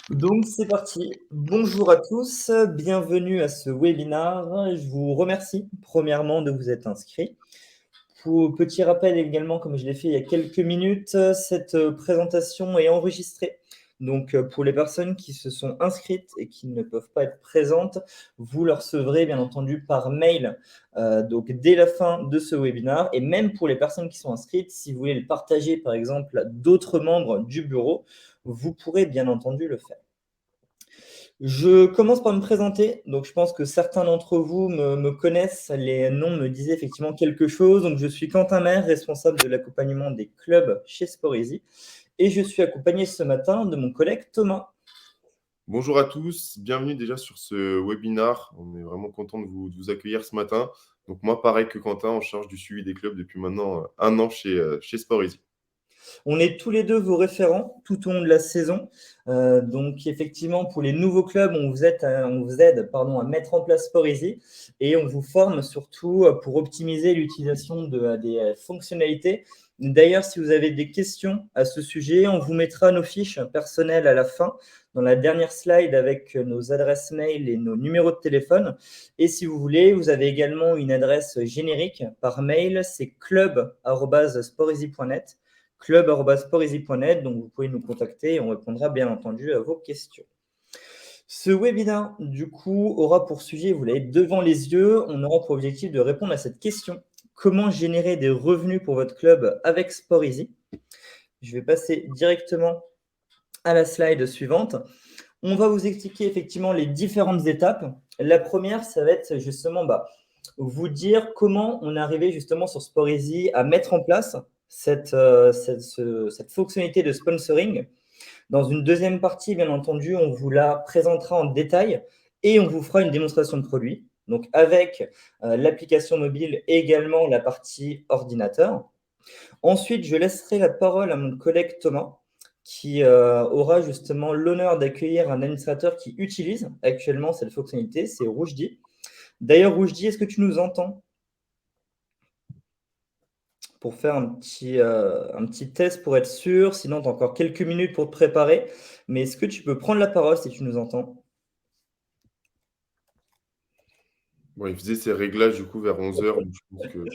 Donc c'est parti. Bonjour à tous, bienvenue à ce webinaire. Je vous remercie premièrement de vous être inscrits. Pour petit rappel également, comme je l'ai fait il y a quelques minutes, cette présentation est enregistrée. Donc pour les personnes qui se sont inscrites et qui ne peuvent pas être présentes, vous le recevrez bien entendu par mail donc dès la fin de ce webinaire. Et même pour les personnes qui sont inscrites, si vous voulez le partager par exemple à d'autres membres du bureau, vous pourrez bien entendu le faire. Je commence par me présenter. Donc, je pense que certains d'entre vous me connaissent. Les noms me disaient effectivement quelque chose. Donc, je suis Quentin Maire, responsable de l'accompagnement des clubs chez Sporeasy. Et je suis accompagné ce matin de mon collègue Thomas. Bonjour à tous, bienvenue déjà sur ce webinar. On est vraiment content de vous accueillir ce matin. Donc moi, pareil que Quentin, en charge du suivi des clubs depuis maintenant un an chez Sporeasy. On est tous les deux vos référents tout au long de la saison. Donc, effectivement, pour les nouveaux clubs, on vous aide, à mettre en place Sporeasy et on vous forme surtout pour optimiser l'utilisation des fonctionnalités. D'ailleurs, si vous avez des questions à ce sujet, on vous mettra nos fiches personnelles à la fin, dans la dernière slide avec nos adresses mail et nos numéros de téléphone. Et si vous voulez, vous avez également une adresse générique par mail, c'est club@sporeasy.net club@sporeasy.net, donc vous pouvez nous contacter et on répondra bien entendu à vos questions. Ce webinaire, du coup, aura pour sujet, vous l'avez devant les yeux, on aura pour objectif de répondre à cette question. Comment générer des revenus pour votre club avec Sporeasy? Je vais passer directement à la slide suivante. On va vous expliquer effectivement les différentes étapes. La première, ça va être justement vous dire comment on est arrivé justement sur Sporeasy à mettre en place cette fonctionnalité de sponsoring. Dans une deuxième partie, bien entendu, on vous la présentera en détail et on vous fera une démonstration de produit, donc avec l'application mobile et également la partie ordinateur. Ensuite, je laisserai la parole à mon collègue Thomas, qui aura justement l'honneur d'accueillir un administrateur qui utilise actuellement cette fonctionnalité, c'est Roujdi. D'ailleurs, Roujdi, est-ce que tu nous entends? Pour faire un petit test pour être sûr, sinon tu as encore quelques minutes pour te préparer. Mais est-ce que tu peux prendre la parole si tu nous entends? Bon, il faisait ses réglages du coup vers 11 heures, donc je pense que...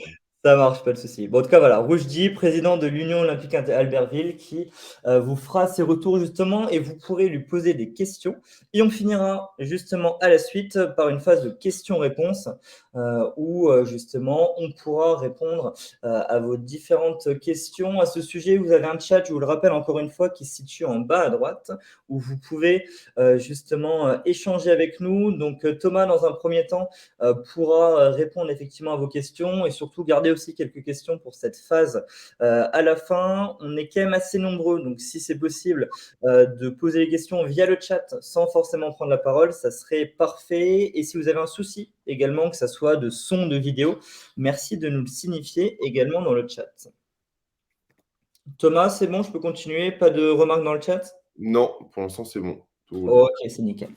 Ça marche, pas de souci. Bon, en tout cas, voilà, Roujdi, président de l'Union olympique Albertville, qui vous fera ses retours justement et vous pourrez lui poser des questions. Et on finira justement à la suite par une phase de questions-réponses où justement on pourra répondre à vos différentes questions. À ce sujet, vous avez un chat, je vous le rappelle encore une fois, qui se situe en bas à droite, où vous pouvez justement échanger avec nous. Donc Thomas, dans un premier temps, pourra répondre effectivement à vos questions et surtout garder aussi quelques questions pour cette phase à la fin. On est quand même assez nombreux, donc si c'est possible de poser les questions via le chat sans forcément prendre la parole, ça serait parfait. Et si vous avez un souci également, que ça soit de son, de vidéo, merci de nous le signifier également dans le chat. Thomas, c'est bon, je peux continuer? Pas de remarques dans le chat? Non, pour l'instant c'est bon. Tout roule. Ok, c'est nickel.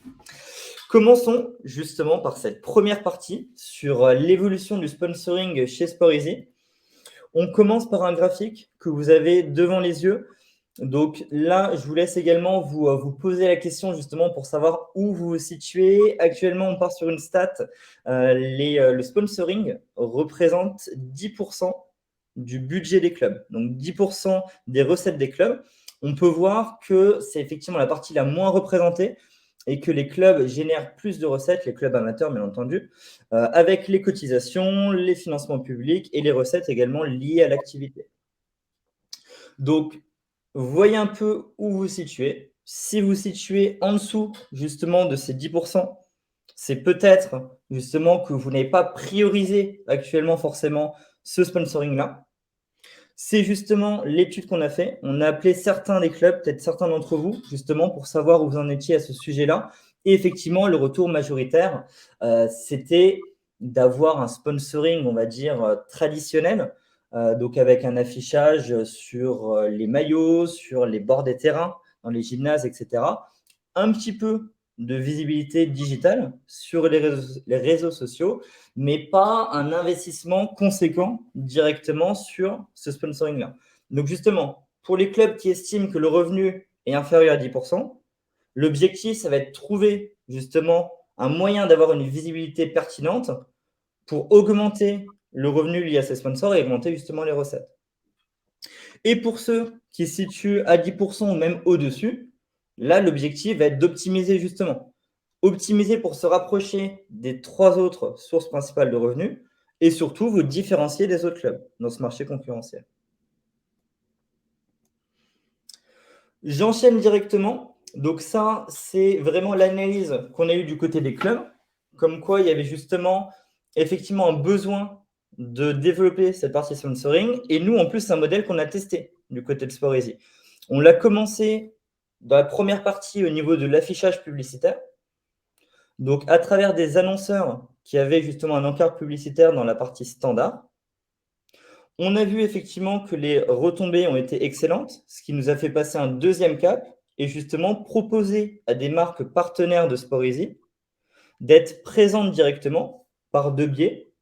Commençons justement par cette première partie sur l'évolution du sponsoring chez Sporeasy. On commence par un graphique que vous avez devant les yeux. Donc là, je vous laisse également vous poser la question justement pour savoir où vous vous situez. Actuellement, on part sur une stat. Le sponsoring représente 10% du budget des clubs, donc 10% des recettes des clubs. On peut voir que c'est effectivement la partie la moins représentée et que les clubs génèrent plus de recettes, les clubs amateurs bien entendu, avec les cotisations, les financements publics et les recettes également liées à l'activité. Donc, voyez un peu où vous vous situez. Si vous vous situez en dessous justement de ces 10%, c'est peut-être justement que vous n'avez pas priorisé actuellement forcément ce sponsoring-là. C'est justement l'étude qu'on a fait. On a appelé certains des clubs, peut-être certains d'entre vous, justement pour savoir où vous en étiez à ce sujet-là. Et effectivement, le retour majoritaire, c'était d'avoir un sponsoring, on va dire, traditionnel, donc avec un affichage sur les maillots, sur les bords des terrains, dans les gymnases, etc. Un petit peu de visibilité digitale sur les réseaux sociaux, mais pas un investissement conséquent directement sur ce sponsoring-là. Donc justement, pour les clubs qui estiment que le revenu est inférieur à 10%, L'objectif, ça va être de trouver justement un moyen d'avoir une visibilité pertinente pour augmenter le revenu lié à ces sponsors et augmenter justement les recettes. Et pour ceux qui se situent à 10% ou même au-dessus, là, l'objectif va être d'optimiser justement. Optimiser pour se rapprocher des 3 autres sources principales de revenus et surtout vous différencier des autres clubs dans ce marché concurrentiel. J'enchaîne directement. Donc ça, c'est vraiment l'analyse qu'on a eue du côté des clubs, comme quoi il y avait justement effectivement un besoin de développer cette partie sponsoring. Et nous, en plus, c'est un modèle qu'on a testé du côté de Sport-Easy. On l'a commencé dans la première partie au niveau de l'affichage publicitaire. Donc, à travers des annonceurs qui avaient justement un encart publicitaire dans la partie standard. On a vu effectivement que les retombées ont été excellentes, ce qui nous a fait passer un deuxième cap et justement proposer à des marques partenaires de Sport-Easy d'être présentes directement par 2 biais.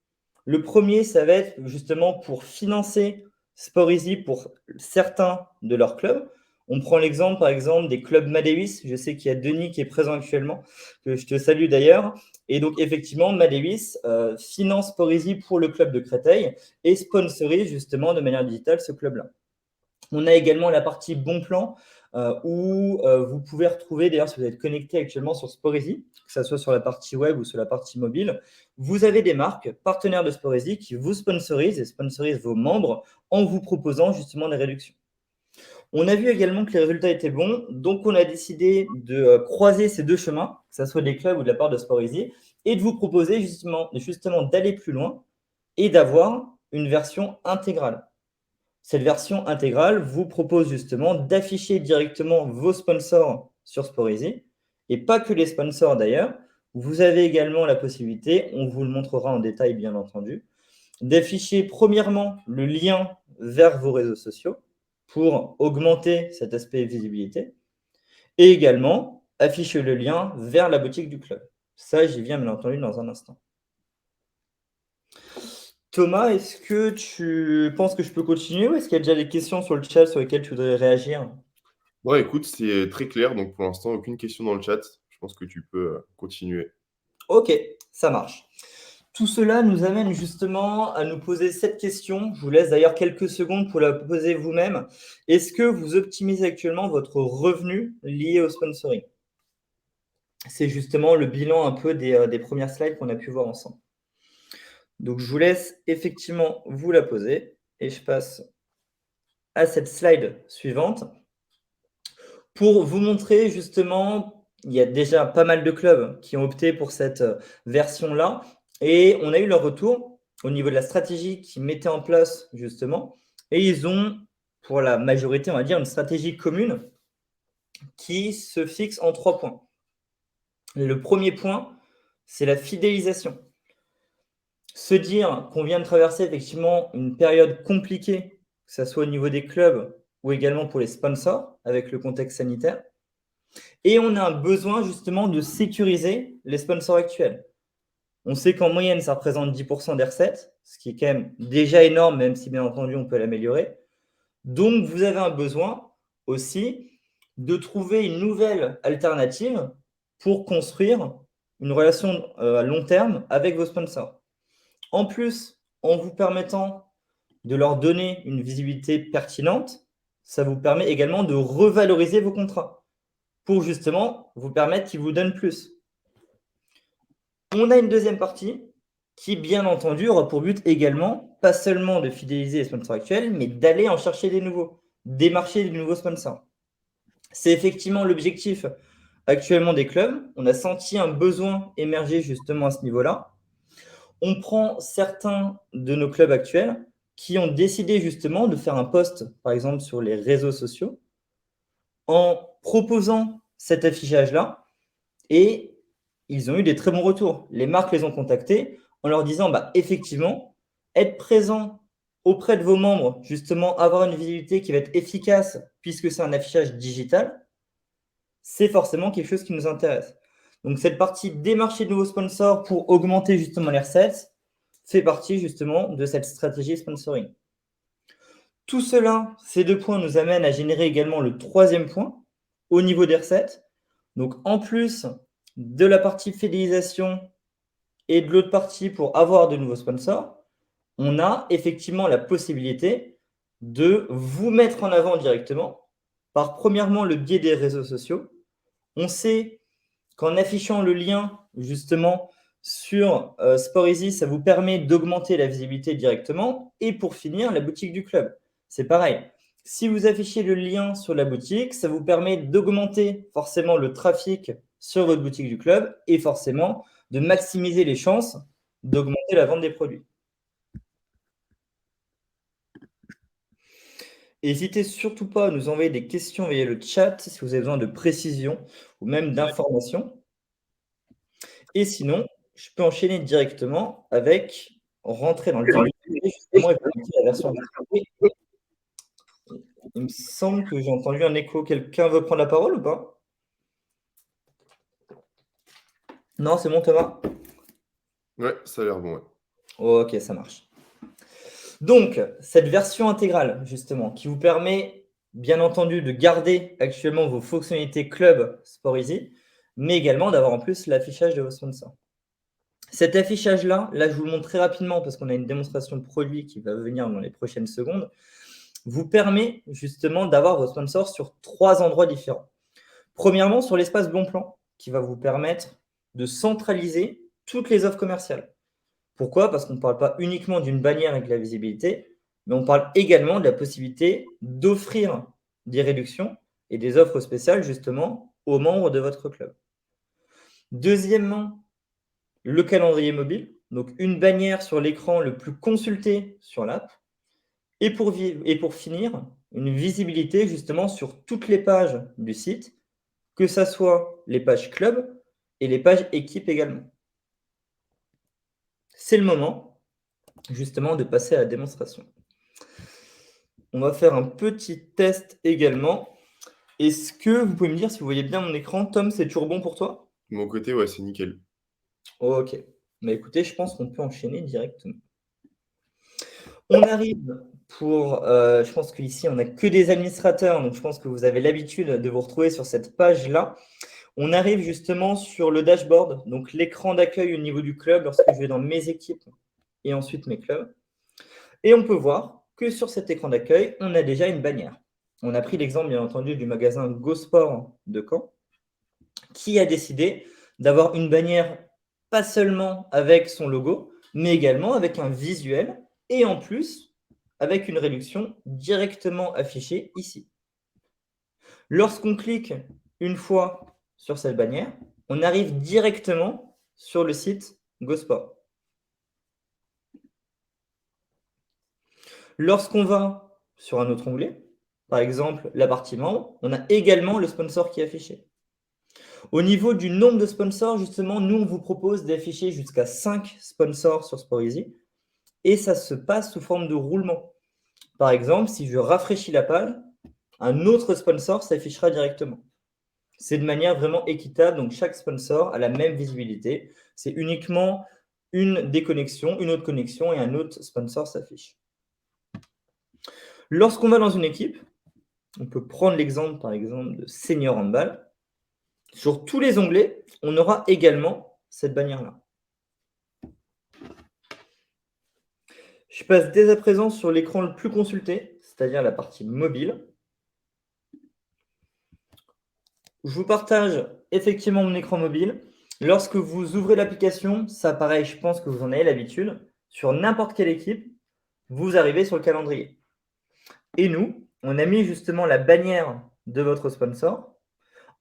Le premier, ça va être justement pour financer Sport-Easy pour certains de leurs clubs. On prend l'exemple, par exemple, des clubs Madewies. Je sais qu'il y a Denis qui est présent actuellement, que je te salue d'ailleurs. Et donc, effectivement, Madewies finance Sport-Easy pour le club de Créteil et sponsorise justement de manière digitale ce club-là. On a également la partie Bon Plan où vous pouvez retrouver, d'ailleurs, si vous êtes connecté actuellement sur Sport-Easy, que ce soit sur la partie web ou sur la partie mobile, vous avez des marques partenaires de Sport-Easy qui vous sponsorisent et sponsorisent vos membres en vous proposant justement des réductions. On a vu également que les résultats étaient bons, donc on a décidé de croiser ces 2 chemins, que ce soit des clubs ou de la part de Sport-Easy, et de vous proposer justement d'aller plus loin et d'avoir une version intégrale. Cette version intégrale vous propose justement d'afficher directement vos sponsors sur Sport-Easy, et pas que les sponsors d'ailleurs. Vous avez également la possibilité, on vous le montrera en détail bien entendu, d'afficher premièrement le lien vers vos réseaux sociaux pour augmenter cet aspect visibilité et également afficher le lien vers la boutique du club. Ça, j'y viens bien entendu dans un instant. Thomas, est-ce que tu penses que je peux continuer ou est-ce qu'il y a déjà des questions sur le chat sur lesquelles tu voudrais réagir? Ouais, écoute, c'est très clair. Donc, pour l'instant, aucune question dans le chat. Je pense que tu peux continuer. Ok, ça marche. Tout cela nous amène justement à nous poser cette question. Je vous laisse d'ailleurs quelques secondes pour la poser vous-même. Est-ce que vous optimisez actuellement votre revenu lié au sponsoring? C'est justement le bilan un peu des premières slides qu'on a pu voir ensemble. Donc, je vous laisse effectivement vous la poser et je passe à cette slide suivante pour vous montrer justement, il y a déjà pas mal de clubs qui ont opté pour cette version-là et on a eu leur retour au niveau de la stratégie qu'ils mettaient en place justement et ils ont, pour la majorité, on va dire, une stratégie commune qui se fixe en 3 points. Le premier point, c'est la fidélisation. Se dire qu'on vient de traverser effectivement une période compliquée, que ce soit au niveau des clubs ou également pour les sponsors avec le contexte sanitaire. Et on a un besoin justement de sécuriser les sponsors actuels. On sait qu'en moyenne, ça représente 10% des recettes, ce qui est quand même déjà énorme, même si bien entendu, on peut l'améliorer. Donc, vous avez un besoin aussi de trouver une nouvelle alternative pour construire une relation à long terme avec vos sponsors. En plus, en vous permettant de leur donner une visibilité pertinente, ça vous permet également de revaloriser vos contrats pour justement vous permettre qu'ils vous donnent plus. On a une deuxième partie qui, bien entendu, aura pour but également, pas seulement de fidéliser les sponsors actuels, mais d'aller en chercher des nouveaux, démarcher de nouveaux sponsors. C'est effectivement l'objectif actuellement des clubs. On a senti un besoin émerger justement à ce niveau-là. On prend certains de nos clubs actuels qui ont décidé justement de faire un post, par exemple, sur les réseaux sociaux, en proposant cet affichage-là, et ils ont eu des très bons retours. Les marques les ont contactés en leur disant, effectivement, être présent auprès de vos membres, justement, avoir une visibilité qui va être efficace, puisque c'est un affichage digital, c'est forcément quelque chose qui nous intéresse. Donc, cette partie démarcher de nouveaux sponsors pour augmenter justement les recettes fait partie justement de cette stratégie sponsoring. Tout cela, ces 2 points nous amènent à générer également le 3e point au niveau des recettes. Donc, en plus de la partie fidélisation et de l'autre partie pour avoir de nouveaux sponsors, on a effectivement la possibilité de vous mettre en avant directement par, premièrement, le biais des réseaux sociaux. On sait qu'en affichant le lien, justement, sur SportEasy, ça vous permet d'augmenter la visibilité directement. Et pour finir, la boutique du club. C'est pareil. Si vous affichez le lien sur la boutique, ça vous permet d'augmenter forcément le trafic sur votre boutique du club et forcément de maximiser les chances d'augmenter la vente des produits. N'hésitez surtout pas à nous envoyer des questions via le chat si vous avez besoin de précision ou même d'informations. Et sinon, je peux enchaîner directement avec rentrer dans le vif du sujet, justement, et présenter la version gratuite. Il me semble que j'ai entendu un écho. Quelqu'un veut prendre la parole ou pas? Non, c'est bon, Thomas? Ouais, ça a l'air bon. Ouais. Ok, ça marche. Donc, cette version intégrale, justement, qui vous permet, bien entendu, de garder actuellement vos fonctionnalités Club SportEasy, mais également d'avoir en plus l'affichage de vos sponsors. Cet affichage-là, là, je vous le montre très rapidement parce qu'on a une démonstration de produit qui va venir dans les prochaines secondes, vous permet justement d'avoir vos sponsors sur 3 endroits différents. Premièrement, sur l'espace Bon Plan, qui va vous permettre de centraliser toutes les offres commerciales. Pourquoi? Parce qu'on ne parle pas uniquement d'une bannière avec de la visibilité, mais on parle également de la possibilité d'offrir des réductions et des offres spéciales justement aux membres de votre club. Deuxièmement, le calendrier mobile, donc une bannière sur l'écran le plus consulté sur l'app. Et pour finir, une visibilité justement sur toutes les pages du site, que ce soit les pages club et les pages équipe également. C'est le moment justement de passer à la démonstration. On va faire un petit test également. Est-ce que vous pouvez me dire si vous voyez bien mon écran? Tom, c'est toujours bon pour toi? De mon côté, ouais, c'est nickel. Ok. Mais écoutez, je pense qu'on peut enchaîner directement. On arrive pour, je pense qu'ici, on n'a que des administrateurs, donc je pense que vous avez l'habitude de vous retrouver sur cette page-là. On arrive justement sur le dashboard, donc l'écran d'accueil au niveau du club lorsque je vais dans mes équipes et ensuite mes clubs. Et on peut voir que sur cet écran d'accueil, on a déjà une bannière. On a pris l'exemple, bien entendu, du magasin GoSport de Caen, qui a décidé d'avoir une bannière pas seulement avec son logo, mais également avec un visuel et en plus avec une réduction directement affichée ici. Lorsqu'on clique une fois sur cette bannière, on arrive directement sur le site GoSport. Lorsqu'on va sur un autre onglet, par exemple la partie membre, on a également le sponsor qui est affiché. Au niveau du nombre de sponsors, justement, nous, on vous propose d'afficher jusqu'à 5 sponsors sur SportEasy et ça se passe sous forme de roulement. Par exemple, si je rafraîchis la page, un autre sponsor s'affichera directement. C'est de manière vraiment équitable, donc chaque sponsor a la même visibilité. C'est uniquement une déconnexion, une autre connexion et un autre sponsor s'affiche. Lorsqu'on va dans une équipe, on peut prendre l'exemple, par exemple, de Senior Handball. Sur tous les onglets, on aura également cette bannière-là. Je passe dès à présent sur l'écran le plus consulté, c'est-à-dire la partie mobile. Je vous partage effectivement mon écran mobile. Lorsque vous ouvrez l'application, ça pareil, je pense que vous en avez l'habitude. Sur n'importe quelle équipe, vous arrivez sur le calendrier. Et nous, on a mis justement la bannière de votre sponsor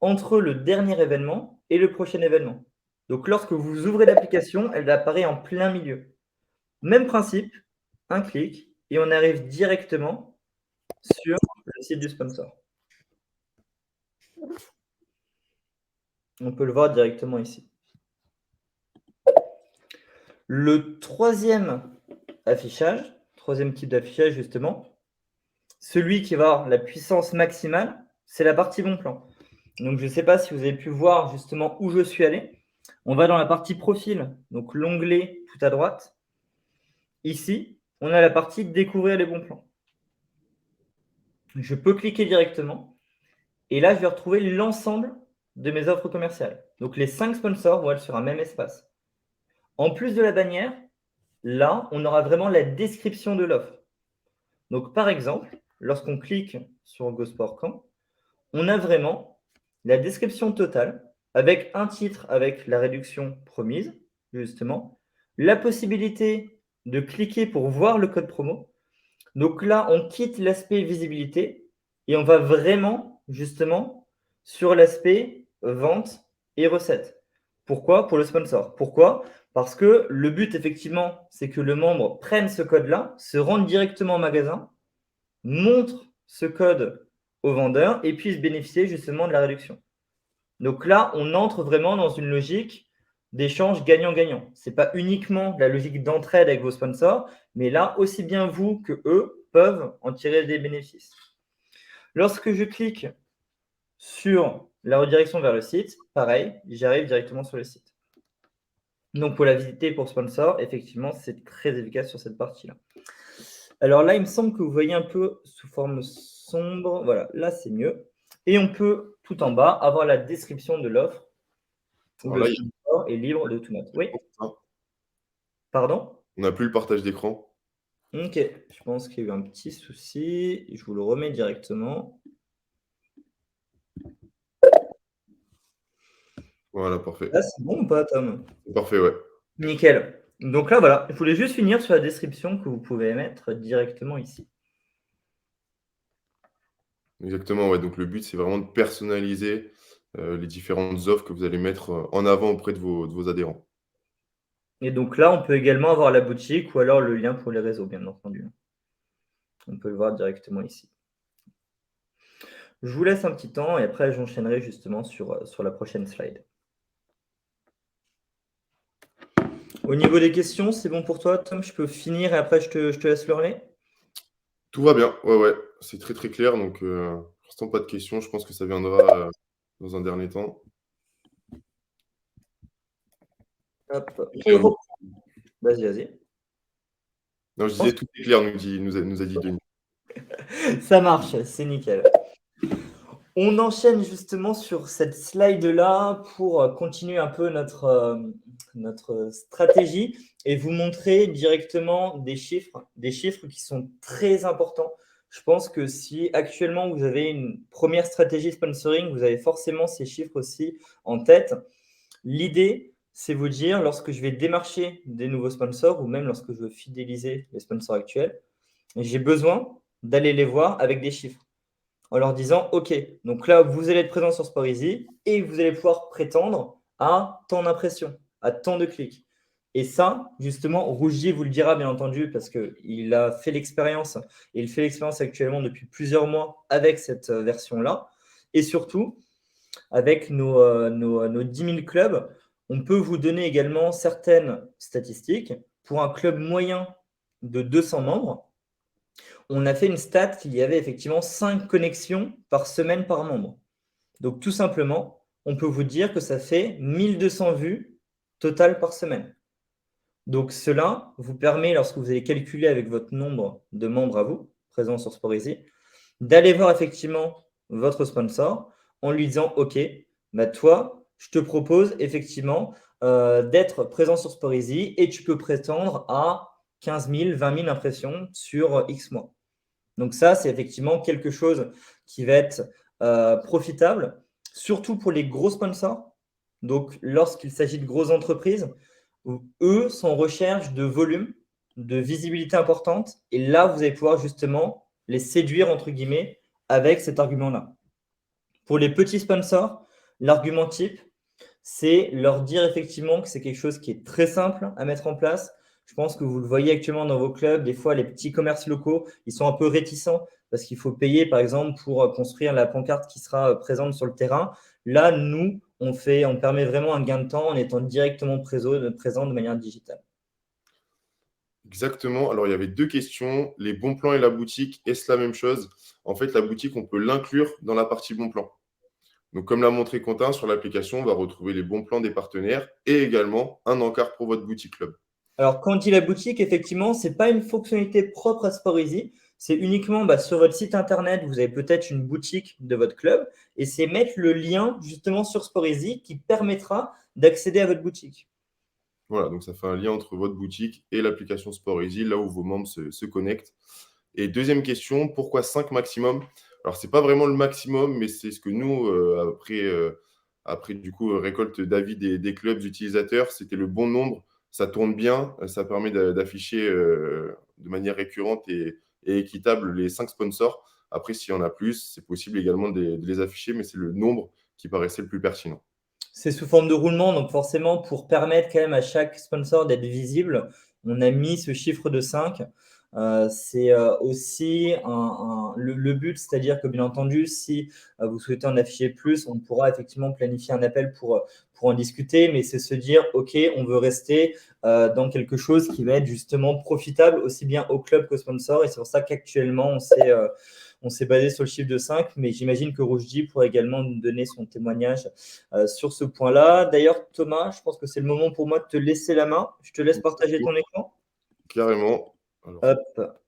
entre le dernier événement et le prochain événement. Donc, lorsque vous ouvrez l'application, elle apparaît en plein milieu. Même principe, un clic, et on arrive directement sur le site du sponsor. On peut le voir directement ici. Le troisième affichage, troisième type d'affichage justement, celui qui va avoir la puissance maximale, c'est la partie bon plan. Donc, je ne sais pas si vous avez pu voir justement où je suis allé. On va dans la partie profil, donc l'onglet tout à droite. Ici, on a la partie découvrir les bons plans. Je peux cliquer directement et là, je vais retrouver l'ensemble de mes offres commerciales. Donc, les 5 sponsors vont être sur un même espace. En plus de la bannière, là, on aura vraiment la description de l'offre. Donc, par exemple, lorsqu'on clique sur GoSport Camp, on a vraiment la description totale avec un titre avec la réduction promise, justement, la possibilité de cliquer pour voir le code promo. Donc là, on quitte l'aspect visibilité et on va vraiment, justement, sur l'aspect vente et recettes. Pourquoi? Pour le sponsor. Pourquoi? Parce que le but, effectivement, c'est que le membre prenne ce code-là, se rende directement au magasin, montre ce code au vendeur et puisse bénéficier justement de la réduction. Donc là, on entre vraiment dans une logique d'échange gagnant-gagnant. Ce n'est pas uniquement la logique d'entraide avec vos sponsors, mais là, aussi bien vous que eux peuvent en tirer des bénéfices. Lorsque je clique sur la redirection vers le site, pareil, j'arrive directement sur le site. Donc pour la visiter pour sponsor, effectivement, c'est très efficace sur cette partie-là. Alors là, il me semble que vous voyez un peu sous forme sombre. Voilà, là, c'est mieux. Et on peut, tout en bas, avoir la description de l'offre où Alors le là, sponsor est libre de tout mettre. Oui, on pardon? n'a plus le partage d'écran. Ok, je pense qu'il y a eu un petit souci. Je vous le remets directement. Voilà, parfait. Là, c'est bon ou pas, Tom? C'est parfait, ouais. Nickel. Donc là, voilà, je voulais juste finir sur la description que vous pouvez mettre directement ici. Exactement, ouais. Donc le but, c'est vraiment de personnaliser les différentes offres que vous allez mettre en avant auprès de vos adhérents. Et donc là, on peut également avoir la boutique ou alors le lien pour les réseaux, bien entendu. On peut le voir directement ici. Je vous laisse un petit temps et après, j'enchaînerai justement sur la prochaine slide. Au niveau des questions, c'est bon pour toi, Tom? Je peux finir et après, je te laisse le relais? Tout va bien, ouais, ouais. C'est très très clair. Donc, pour l'instant, pas de questions. Je pense que ça viendra dans un dernier temps. Hop, Et on reprend. Vas-y, vas-y. non, je disais tout est clair, nous a dit Denis. Ça marche, c'est nickel. On enchaîne justement sur cette slide-là pour continuer un peu notre stratégie et vous montrer directement des chiffres qui sont très importants. Je pense que si actuellement vous avez une première stratégie sponsoring, vous avez forcément ces chiffres aussi en tête. L'idée, c'est vous dire, lorsque je vais démarcher des nouveaux sponsors ou même lorsque je veux fidéliser les sponsors actuels, j'ai besoin d'aller les voir avec des chiffres en leur disant, OK, donc là, vous allez être présent sur Sporisy et vous allez pouvoir prétendre à tant d'impressions, à tant de clics. Et ça, justement, Rougier vous le dira, bien entendu, parce qu'il a fait l'expérience et il fait l'expérience actuellement depuis plusieurs mois avec cette version-là. Et surtout, avec nos 10 000 clubs, on peut vous donner également certaines statistiques. Pour un club moyen de 200 membres, on a fait une stat qu'il y avait effectivement 5 connexions par semaine par membre. Donc tout simplement, on peut vous dire que ça fait 1200 vues totales par semaine. Donc cela vous permet, lorsque vous allez calculer avec votre nombre de membres à vous, présents sur Sporisy, d'aller voir effectivement votre sponsor en lui disant, OK, bah toi, je te propose effectivement d'être présent sur Sporisy et tu peux prétendre à 15 000, 20 000 impressions sur X mois. Donc ça, c'est effectivement quelque chose qui va être profitable, surtout pour les gros sponsors. Donc, lorsqu'il s'agit de grosses entreprises, eux sont en recherche de volume, de visibilité importante. Et là, vous allez pouvoir justement les séduire, entre guillemets, avec cet argument-là. Pour les petits sponsors, l'argument type, c'est leur dire effectivement que c'est quelque chose qui est très simple à mettre en place. Je pense que vous le voyez actuellement dans vos clubs. Des fois, les petits commerces locaux, ils sont un peu réticents parce qu'il faut payer, par exemple, pour construire la pancarte qui sera présente sur le terrain. Là, nous, on permet vraiment un gain de temps en étant directement présent de manière digitale. Exactement. Alors, il y avait deux questions. Les bons plans et la boutique, est-ce la même chose? En fait, la boutique, on peut l'inclure dans la partie bons plans. Donc, comme l'a montré Quentin, sur l'application, on va retrouver les bons plans des partenaires et également un encart pour votre boutique club. Alors, quand on dit la boutique, effectivement, ce n'est pas une fonctionnalité propre à Sporisy. c'est uniquement sur votre site internet, vous avez peut-être une boutique de votre club, et c'est mettre le lien justement sur Sporeasy qui permettra d'accéder à votre boutique. Voilà, donc ça fait un lien entre votre boutique et l'application Sporeasy, là où vos membres se connectent. Et deuxième question, pourquoi 5 maximum? Alors, ce n'est pas vraiment le maximum, mais c'est ce que nous, après du coup, récolte d'avis des clubs utilisateurs, c'était le bon nombre. Ça tourne bien, ça permet d'afficher de manière récurrente et équitable les 5 sponsors. Après, s'il y en a plus, c'est possible également de les afficher, mais c'est le nombre qui paraissait le plus pertinent. C'est sous forme de roulement, donc forcément, pour permettre quand même à chaque sponsor d'être visible, on a mis ce chiffre de 5. C'est aussi le but, c'est-à-dire que bien entendu, si vous souhaitez en afficher plus, on pourra effectivement planifier un appel pour en discuter, mais c'est se dire, OK, on veut rester dans quelque chose qui va être justement profitable aussi bien au club qu'au sponsor, et c'est pour ça qu'actuellement, on s'est basé sur le chiffre de 5, mais j'imagine que Roujdi pourrait également nous donner son témoignage sur ce point-là. D'ailleurs, Thomas, je pense que c'est le moment pour moi de te laisser la main. Je te laisse partager ton écran. Carrément. Alors, Hop.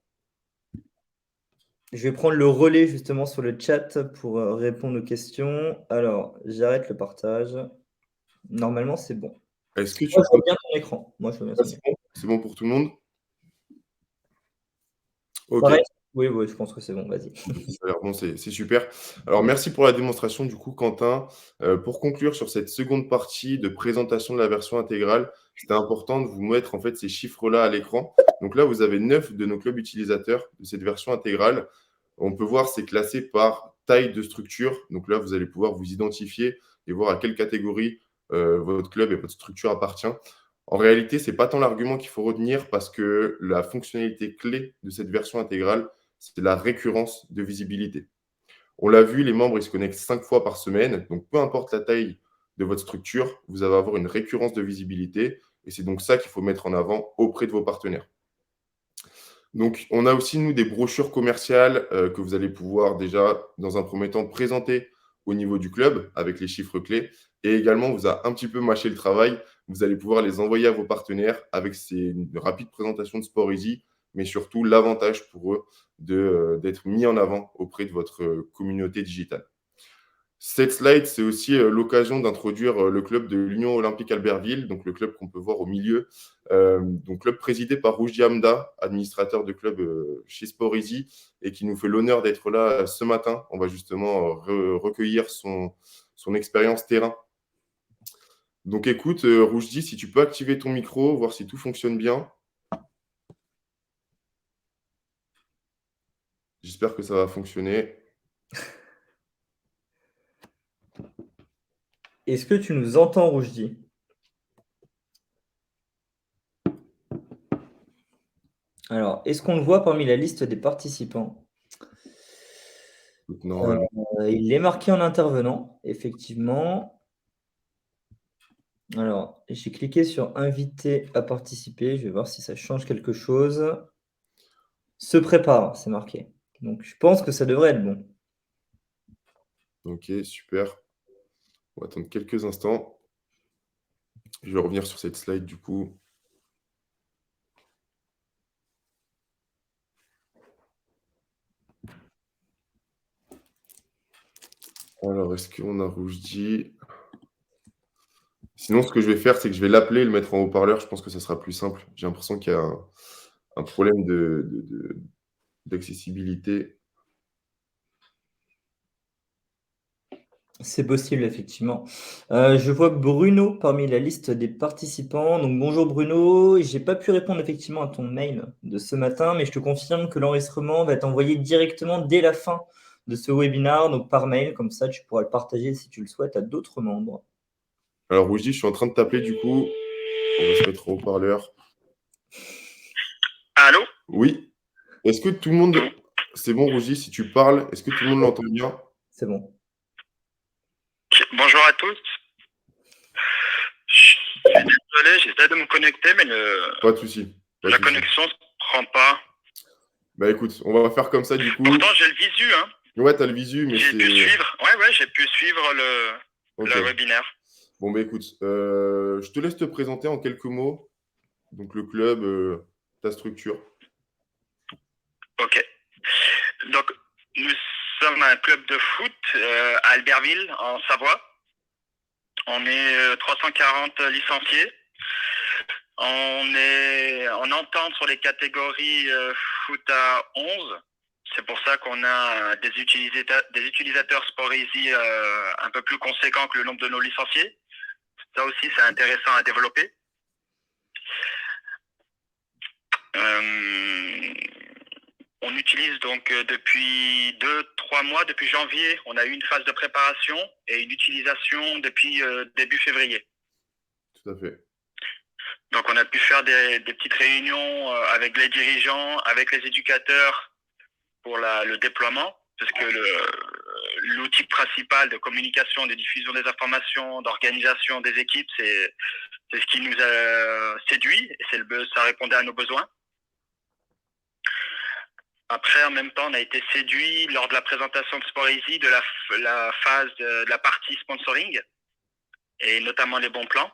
Je vais prendre le relais justement sur le chat pour répondre aux questions. Alors, j'arrête le partage. Normalement, c'est bon. est-ce que Moi, tu je peux... vois bien ton écran. Moi, je vois bien Ah, ton c'est écran. bon? C'est bon pour tout le monde? Ok. Pareil? Oui, oui, je pense que c'est bon. Vas-y. Ça a l'air bon, c'est super. Alors, merci pour la démonstration, du coup, Quentin. Pour conclure sur cette seconde partie de présentation de la version intégrale, c'était important de vous mettre en fait ces chiffres-là à l'écran. Donc là, vous avez 9 de nos clubs utilisateurs de cette version intégrale. On peut voir, c'est classé par taille de structure. Donc là, vous allez pouvoir vous identifier et voir à quelle catégorie votre club et votre structure appartient. En réalité, ce n'est pas tant l'argument qu'il faut retenir parce que la fonctionnalité clé de cette version intégrale, c'est la récurrence de visibilité. On l'a vu, les membres ils se connectent 5 fois par semaine. Donc, peu importe la taille de votre structure, vous allez avoir une récurrence de visibilité. Et c'est donc ça qu'il faut mettre en avant auprès de vos partenaires. Donc, on a aussi, nous, des brochures commerciales que vous allez pouvoir déjà, dans un premier temps, présenter au niveau du club avec les chiffres clés. Et également, on vous a un petit peu mâché le travail. Vous allez pouvoir les envoyer à vos partenaires avec une rapide présentation de Sporeasy, mais surtout l'avantage pour eux d'être mis en avant auprès de votre communauté digitale. Cette slide, c'est aussi l'occasion d'introduire le club de l'Union olympique Albertville, donc le club qu'on peut voir au milieu, donc club présidé par Roujdi Hamda, administrateur de club chez Sporeasy, et qui nous fait l'honneur d'être là ce matin. On va justement recueillir son expérience terrain. Donc écoute, Roujdi, si tu peux activer ton micro, voir si tout fonctionne bien. J'espère que ça va fonctionner. Est-ce que tu nous entends, Roujdi? Alors, est-ce qu'on le voit parmi la liste des participants? Normalement. Il est marqué en intervenant, effectivement. Alors, j'ai cliqué sur inviter à participer. Je vais voir si ça change quelque chose. Se prépare, c'est marqué. Donc, je pense que ça devrait être bon. Ok, super. On va attendre quelques instants. Je vais revenir sur cette slide du coup. Alors, est-ce qu'on a Roujdi? Sinon, ce que je vais faire, c'est que je vais l'appeler et le mettre en haut-parleur. Je pense que ça sera plus simple. J'ai l'impression qu'il y a un problème d'accessibilité. C'est possible, effectivement. Je vois Bruno parmi la liste des participants. Donc, bonjour Bruno. J'ai pas pu répondre effectivement à ton mail de ce matin, mais je te confirme que l'enregistrement va être envoyé directement dès la fin de ce webinaire, donc par mail. Comme ça, tu pourras le partager si tu le souhaites à d'autres membres. Alors, Roujdi, je suis en train de t'appeler du coup. On va se mettre en haut-parleur. Allô? Oui. Est-ce que tout le monde... C'est bon, Roujdi, si tu parles, est-ce que tout le monde l'entend bien? C'est bon. Bonjour à tous. Je suis désolé, j'essaie de me connecter, mais Pas de souci. la connexion ne prend pas. Bah écoute, on va faire comme ça du coup. Pourtant, j'ai le visu, hein. Ouais, t'as le visu, mais J'ai pu suivre. Ouais, j'ai pu suivre Ok. le webinaire. Bon, bah écoute, je te laisse te présenter en quelques mots. Donc le club, ta structure. Ok. Donc, nous sommes un club de foot à Albertville, en Savoie. On est 340 licenciés. On entend sur les catégories foot à 11. C'est pour ça qu'on a des utilisateurs Sport Easy un peu plus conséquents que le nombre de nos licenciés. Ça aussi, c'est intéressant à développer. On utilise donc depuis 2-3 mois, depuis janvier, on a eu une phase de préparation et une utilisation depuis début février. Tout à fait. Donc on a pu faire des petites réunions avec les dirigeants, avec les éducateurs pour le déploiement, parce que l'outil principal de communication, de diffusion des informations, d'organisation des équipes, c'est ce qui nous a séduit, et ça répondait à nos besoins. Après, en même temps, on a été séduit lors de la présentation de Sport Easy de la phase de la partie sponsoring, et notamment les bons plans.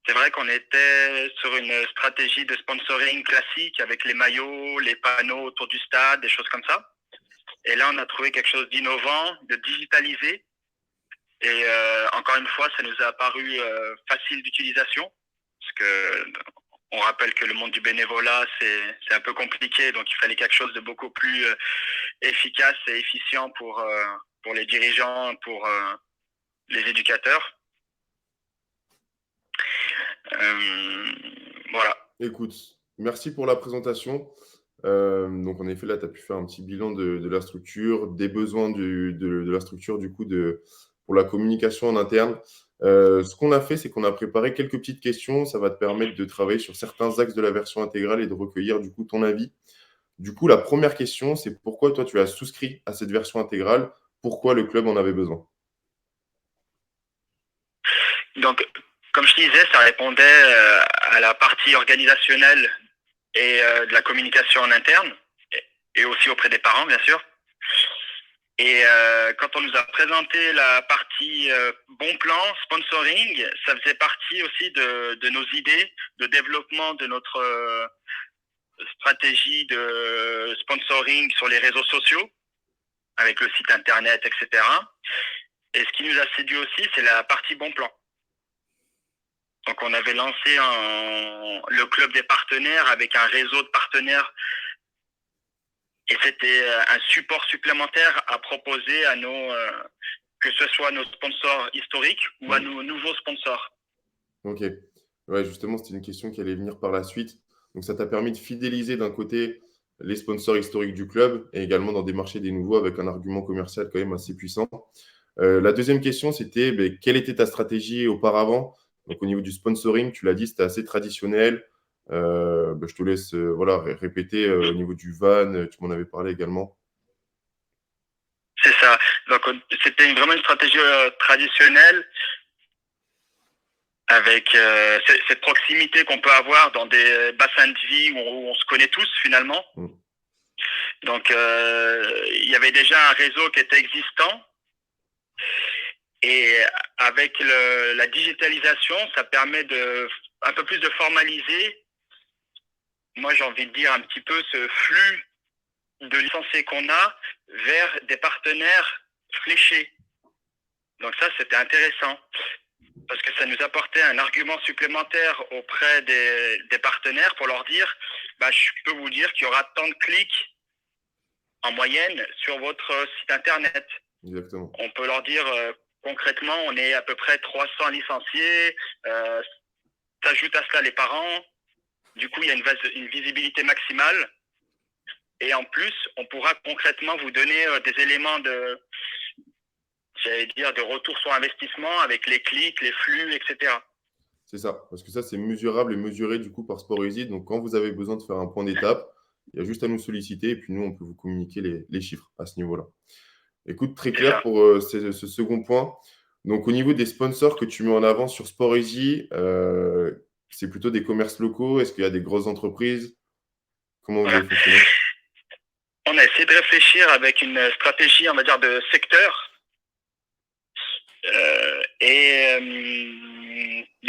C'est vrai qu'on était sur une stratégie de sponsoring classique avec les maillots, les panneaux autour du stade, des choses comme ça. Et là, on a trouvé quelque chose d'innovant, de digitalisé. Et encore une fois, ça nous a apparu facile d'utilisation. Parce que on rappelle que le monde du bénévolat, c'est un peu compliqué. Donc, il fallait quelque chose de beaucoup plus efficace et efficient pour les dirigeants, pour les éducateurs. Voilà. Écoute, merci pour la présentation. Donc, en effet, là, tu as pu faire un petit bilan de la structure, des besoins de la structure, du coup, pour la communication en interne. Ce qu'on a fait, c'est qu'on a préparé quelques petites questions. Ça va te permettre de travailler sur certains axes de la version intégrale et de recueillir, du coup, ton avis. Du coup, la première question, c'est pourquoi toi, tu as souscrit à cette version intégrale? Pourquoi le club en avait besoin? Donc, comme je disais, ça répondait à la partie organisationnelle et de la communication en interne, et aussi auprès des parents, bien sûr. Et quand on nous a présenté la partie bon plan, sponsoring, ça faisait partie aussi de nos idées de développement de notre stratégie de sponsoring sur les réseaux sociaux, avec le site internet, etc. Et ce qui nous a séduit aussi, c'est la partie bon plan. Donc, on avait lancé le club des partenaires avec un réseau de partenaires. Et c'était un support supplémentaire à proposer à que ce soit nos sponsors historiques ou à nos nouveaux sponsors. Ok. Ouais, justement, c'était une question qui allait venir par la suite. Donc, ça t'a permis de fidéliser d'un côté les sponsors historiques du club et également d'en démarcher des nouveaux avec un argument commercial quand même assez puissant. La deuxième question, c'était quelle était ta stratégie auparavant? Donc, au niveau du sponsoring, tu l'as dit, c'était assez traditionnel. Je te laisse répéter au niveau du van, tu m'en avais parlé également. C'est ça. Donc, c'était vraiment une stratégie traditionnelle avec cette proximité qu'on peut avoir dans des bassins de vie où on se connaît tous finalement. Donc, il y avait déjà un réseau qui était existant. Et avec la digitalisation, ça permet un peu plus de formaliser. Moi, j'ai envie de dire un petit peu ce flux de licenciés qu'on a vers des partenaires fléchés. Donc ça, c'était intéressant parce que ça nous apportait un argument supplémentaire auprès des partenaires pour leur dire, je peux vous dire qu'il y aura tant de clics en moyenne sur votre site internet. Exactement. On peut leur dire concrètement, on est à peu près 300 licenciés. S'ajoute à cela les parents. Du coup, il y a une visibilité maximale. Et en plus, on pourra concrètement vous donner des éléments de retour sur investissement avec les clics, les flux, etc. C'est ça, parce que ça, c'est mesurable et mesuré du coup par Sport Easy. Donc, quand vous avez besoin de faire un point d'étape, il y a juste à nous solliciter et puis nous, on peut vous communiquer les chiffres à ce niveau-là. Écoute, très clair pour ce second point. Donc, au niveau des sponsors que tu mets en avant sur Sport Easy, c'est plutôt des commerces locaux? Est-ce qu'il y a des grosses entreprises? Comment vous avez fonctionné? On a essayé de réfléchir avec une stratégie, on va dire, de secteur. Des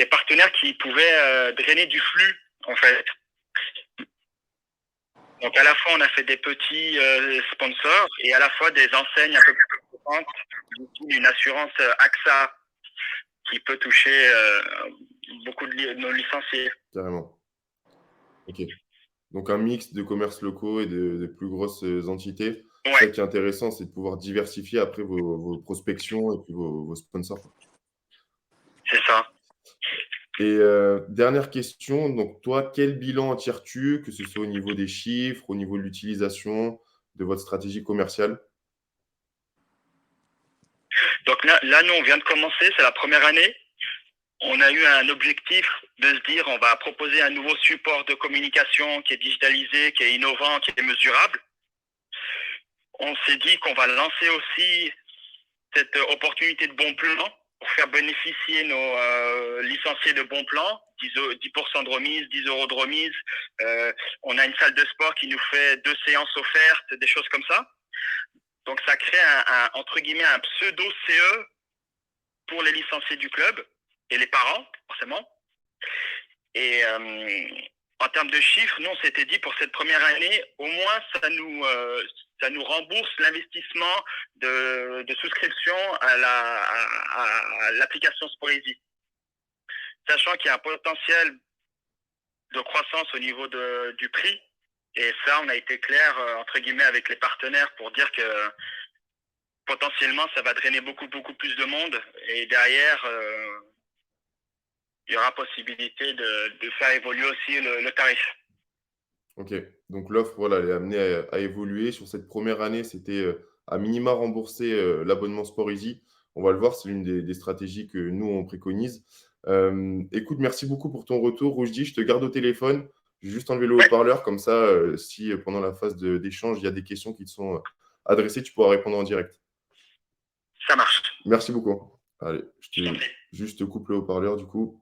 partenaires qui pouvaient drainer du flux, en fait. Donc à la fois, on a fait des petits sponsors et à la fois des enseignes un peu plus importantes, du coup, une assurance AXA qui peut toucher beaucoup de nos licenciés. Carrément. Ok. Donc un mix de commerces locaux et de plus grosses entités. C'est ça Ouais, qui est intéressant, c'est de pouvoir diversifier après vos prospections et puis vos sponsors. c'est ça. Et dernière question, donc toi, quel bilan en tires-tu, que ce soit au niveau des chiffres, au niveau de l'utilisation, de votre stratégie commerciale? Donc là, nous, on vient de commencer, c'est la première année. On a eu un objectif de se dire on va proposer un nouveau support de communication qui est digitalisé, qui est innovant, qui est mesurable. On s'est dit qu'on va lancer aussi cette opportunité de bon plan pour faire bénéficier nos licenciés de bon plan, 10% de remise, 10 euros de remise. On a une salle de sport qui nous fait 2 séances offertes, des choses comme ça. Donc ça crée entre guillemets un pseudo CE pour les licenciés du club et les parents, forcément. Et en termes de chiffres, nous, on s'était dit pour cette première année, au moins, ça nous rembourse l'investissement de souscription à l'application Sporeasy. Sachant qu'il y a un potentiel de croissance au niveau du prix. Et ça, on a été clair, entre guillemets, avec les partenaires pour dire que potentiellement, ça va drainer beaucoup, beaucoup plus de monde. Et derrière, il y aura possibilité de faire évoluer aussi le tarif. Ok, donc l'offre, voilà, elle est amenée à évoluer. Sur cette première année, c'était à minima rembourser l'abonnement Sporeasy. On va le voir, c'est l'une des stratégies que nous, on préconise. Écoute, merci beaucoup pour ton retour, Roujdi. Je te garde au téléphone. Je vais juste enlever le Ouais, haut-parleur. Comme ça, si pendant la phase d'échange, il y a des questions qui te sont adressées, tu pourras répondre en direct. ça marche. Merci beaucoup. Allez, Je t'en prie. juste coupe le haut-parleur du coup.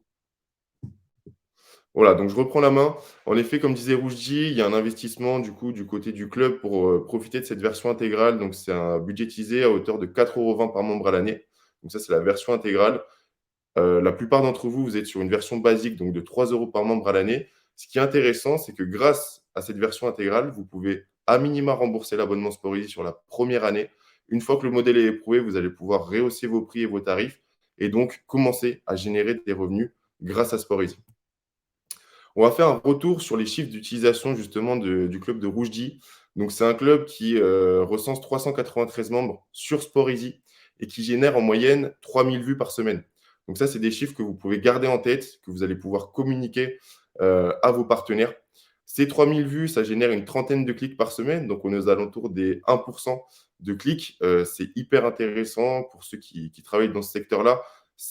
Voilà, donc je reprends la main. En effet, comme disait Roujdi, il y a un investissement du coup du côté du club pour profiter de cette version intégrale. Donc c'est un budgétisé à hauteur de 4,20 € par membre à l'année. Donc ça, c'est la version intégrale. La plupart d'entre vous, vous êtes sur une version basique, donc de 3 € par membre à l'année. Ce qui est intéressant, c'est que grâce à cette version intégrale, vous pouvez à minima rembourser l'abonnement Sporeasy sur la première année. Une fois que le modèle est éprouvé, vous allez pouvoir rehausser vos prix et vos tarifs et donc commencer à générer des revenus grâce à Sporeasy. On va faire un retour sur les chiffres d'utilisation justement du club de Roujdi. Donc, c'est un club qui recense 393 membres sur Sporeasy et qui génère en moyenne 3000 vues par semaine. Donc, ça, c'est des chiffres que vous pouvez garder en tête, que vous allez pouvoir communiquer à vos partenaires. Ces 3000 vues, ça génère une trentaine de clics par semaine. Donc, on est aux alentours des 1% de clics. C'est hyper intéressant pour ceux qui travaillent dans ce secteur-là.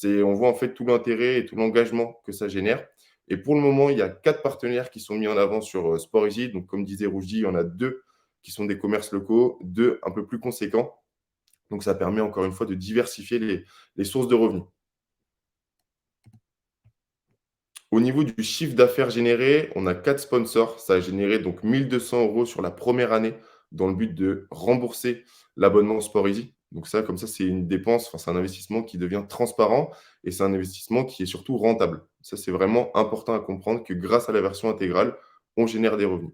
On voit en fait tout l'intérêt et tout l'engagement que ça génère. Et pour le moment, il y a 4 partenaires qui sont mis en avant sur Sporeasy. Donc, comme disait Roujdi, il y en a 2 qui sont des commerces locaux, 2 un peu plus conséquents. Donc, ça permet encore une fois de diversifier les sources de revenus. Au niveau du chiffre d'affaires généré, on a 4 sponsors. Ça a généré donc 1200 € sur la première année dans le but de rembourser l'abonnement Sporeasy. Donc ça, comme ça, c'est une dépense, c'est un investissement qui devient transparent et c'est un investissement qui est surtout rentable. Ça, c'est vraiment important à comprendre que grâce à la version intégrale, on génère des revenus.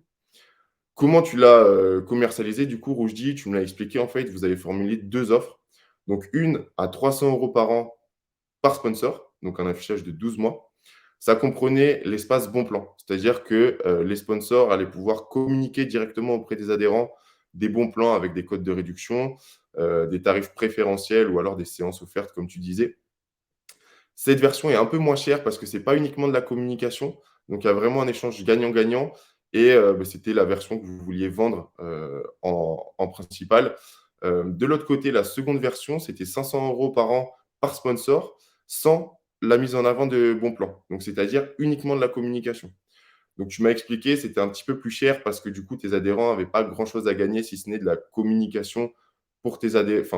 Comment tu l'as commercialisé du coup, Roujdi? Tu me l'as expliqué en fait, vous avez formulé 2 offres. Donc une à 300 € par an par sponsor, donc un affichage de 12 mois. Ça comprenait l'espace bon plan, c'est-à-dire que les sponsors allaient pouvoir communiquer directement auprès des adhérents des bons plans avec des codes de réduction, des tarifs préférentiels ou alors des séances offertes, comme tu disais. Cette version est un peu moins chère parce que ce n'est pas uniquement de la communication. Donc, il y a vraiment un échange gagnant-gagnant. Et c'était la version que vous vouliez vendre en principal. De l'autre côté, la seconde version, c'était 500 € par an par sponsor sans la mise en avant de bons plans. Donc, c'est-à-dire uniquement de la communication. Donc, tu m'as expliqué, c'était un petit peu plus cher parce que du coup, tes adhérents n'avaient pas grand-chose à gagner si ce n'est de la communication pour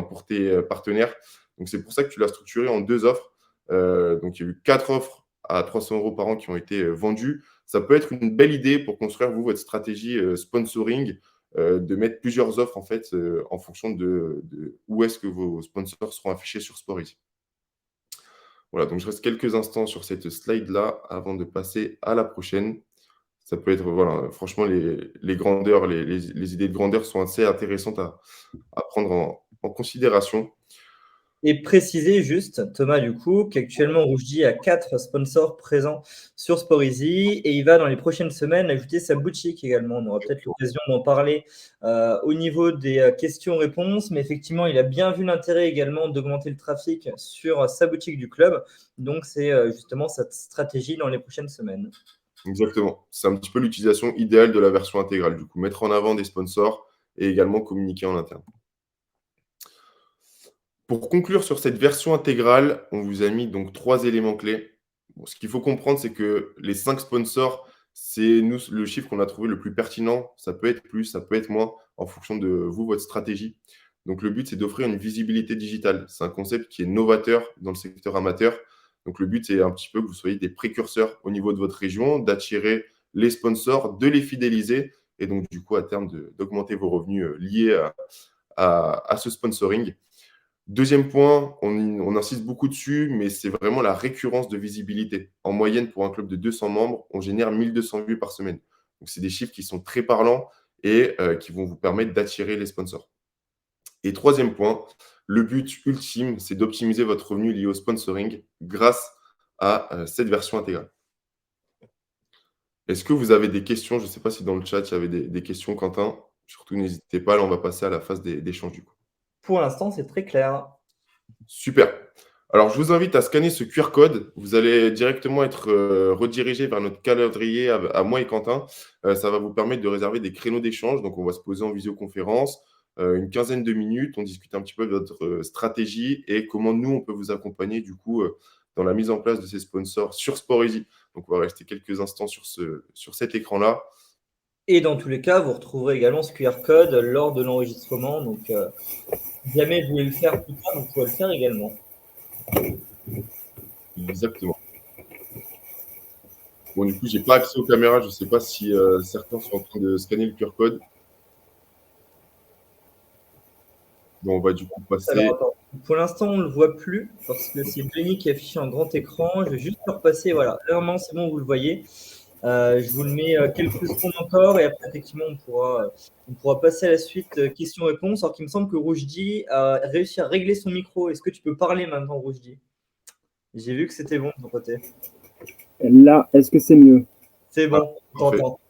pour tes partenaires. Donc, c'est pour ça que tu l'as structuré en 2 offres. Donc, il y a eu 4 offres à 300 € par an qui ont été vendues. Ça peut être une belle idée pour construire, vous, votre stratégie sponsoring, de mettre plusieurs offres en fait en fonction de où est-ce que vos sponsors seront affichés sur Sporeasy. Voilà, donc je reste quelques instants sur cette slide-là avant de passer à la prochaine. Ça peut être, voilà, franchement, les grandeurs, les idées de grandeur sont assez intéressantes à prendre en considération. Et préciser juste, Thomas, du coup, qu'actuellement, Rouge a 4 sponsors présents sur Sporeasy et il va dans les prochaines semaines ajouter sa boutique également. On aura peut-être l'occasion d'en parler au niveau des questions-réponses, mais effectivement, il a bien vu l'intérêt également d'augmenter le trafic sur sa boutique du club. Donc, c'est justement cette stratégie dans les prochaines semaines. Exactement. C'est un petit peu l'utilisation idéale de la version intégrale. Du coup, mettre en avant des sponsors et également communiquer en interne. Pour conclure sur cette version intégrale, on vous a mis donc 3 éléments clés. Bon, ce qu'il faut comprendre, c'est que les 5 sponsors, c'est nous le chiffre qu'on a trouvé le plus pertinent. Ça peut être plus, ça peut être moins en fonction de vous, votre stratégie. Donc le but, c'est d'offrir une visibilité digitale. C'est un concept qui est novateur dans le secteur amateur. Donc le but, c'est un petit peu que vous soyez des précurseurs au niveau de votre région, d'attirer les sponsors, de les fidéliser et donc du coup, à terme, d'augmenter vos revenus liés à ce sponsoring. Deuxième point, on insiste beaucoup dessus, mais c'est vraiment la récurrence de visibilité. En moyenne, pour un club de 200 membres, on génère 1200 vues par semaine. Donc, c'est des chiffres qui sont très parlants et qui vont vous permettre d'attirer les sponsors. Et troisième point, le but ultime, c'est d'optimiser votre revenu lié au sponsoring grâce à cette version intégrale. Est-ce que vous avez des questions? Je ne sais pas si dans le chat, il y avait des questions, Quentin. Surtout, n'hésitez pas. Là, on va passer à la phase d'échange du coup. Pour l'instant, c'est très clair. Super. Alors, je vous invite à scanner ce QR code. Vous allez directement être redirigé vers notre calendrier à moi et Quentin. Ça va vous permettre de réserver des créneaux d'échange. Donc, on va se poser en visioconférence, une quinzaine de minutes. On discute un petit peu de votre stratégie et comment nous, on peut vous accompagner du coup dans la mise en place de ces sponsors sur Sporeasy. Donc, on va rester quelques instants sur cet écran-là. Et dans tous les cas, vous retrouverez également ce QR code lors de l'enregistrement. Donc, si jamais vous voulez le faire plus tard, vous pouvez le faire également. Exactement. Bon, du coup, je n'ai pas accès aux caméras. Je ne sais pas si certains sont en train de scanner le QR code. Bon, on va du coup passer. Alors, attends. Pour l'instant, on ne le voit plus parce que c'est Benny qui est affiché en grand écran. Je vais juste le repasser. Voilà, vraiment, c'est bon, vous le voyez. Je vous le mets quelques secondes encore et après, effectivement, on pourra passer à la suite questions-réponses. Alors qu'il me semble que Roujdi a réussi à régler son micro. Est-ce que tu peux parler maintenant, Roujdi? J'ai vu que c'était bon de ton côté. Là, est-ce que c'est mieux? C'est bon, on t'entend.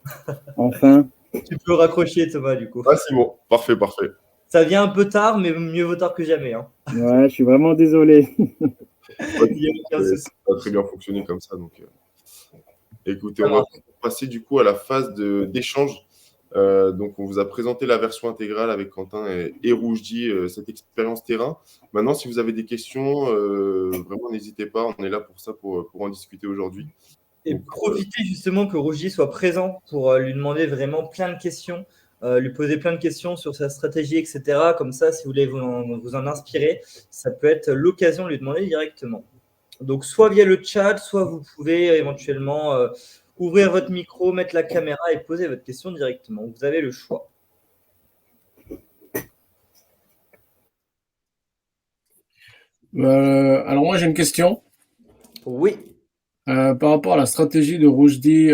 Enfin. Tu peux raccrocher, Thomas, du coup. Ah, c'est bon. Parfait, parfait. Ça vient un peu tard, mais mieux vaut tard que jamais. Hein. Ouais, je suis vraiment désolé. Ça a très bien fonctionné comme ça. Donc, écoutez, on va passer du coup à la phase d'échange. Donc, on vous a présenté la version intégrale avec Quentin et Roujdi, cette expérience terrain. Maintenant, si vous avez des questions, vraiment, n'hésitez pas. On est là pour ça, pour en discuter aujourd'hui. Et profitez justement que Roujdi soit présent pour lui demander vraiment plein de questions, lui poser plein de questions sur sa stratégie, etc. Comme ça, si vous voulez vous en inspirer, ça peut être l'occasion de lui demander directement. Donc, soit via le chat, soit vous pouvez éventuellement ouvrir votre micro, mettre la caméra et poser votre question directement. Vous avez le choix. Alors moi j'ai une question. Oui. Par rapport à la stratégie de Roujdi,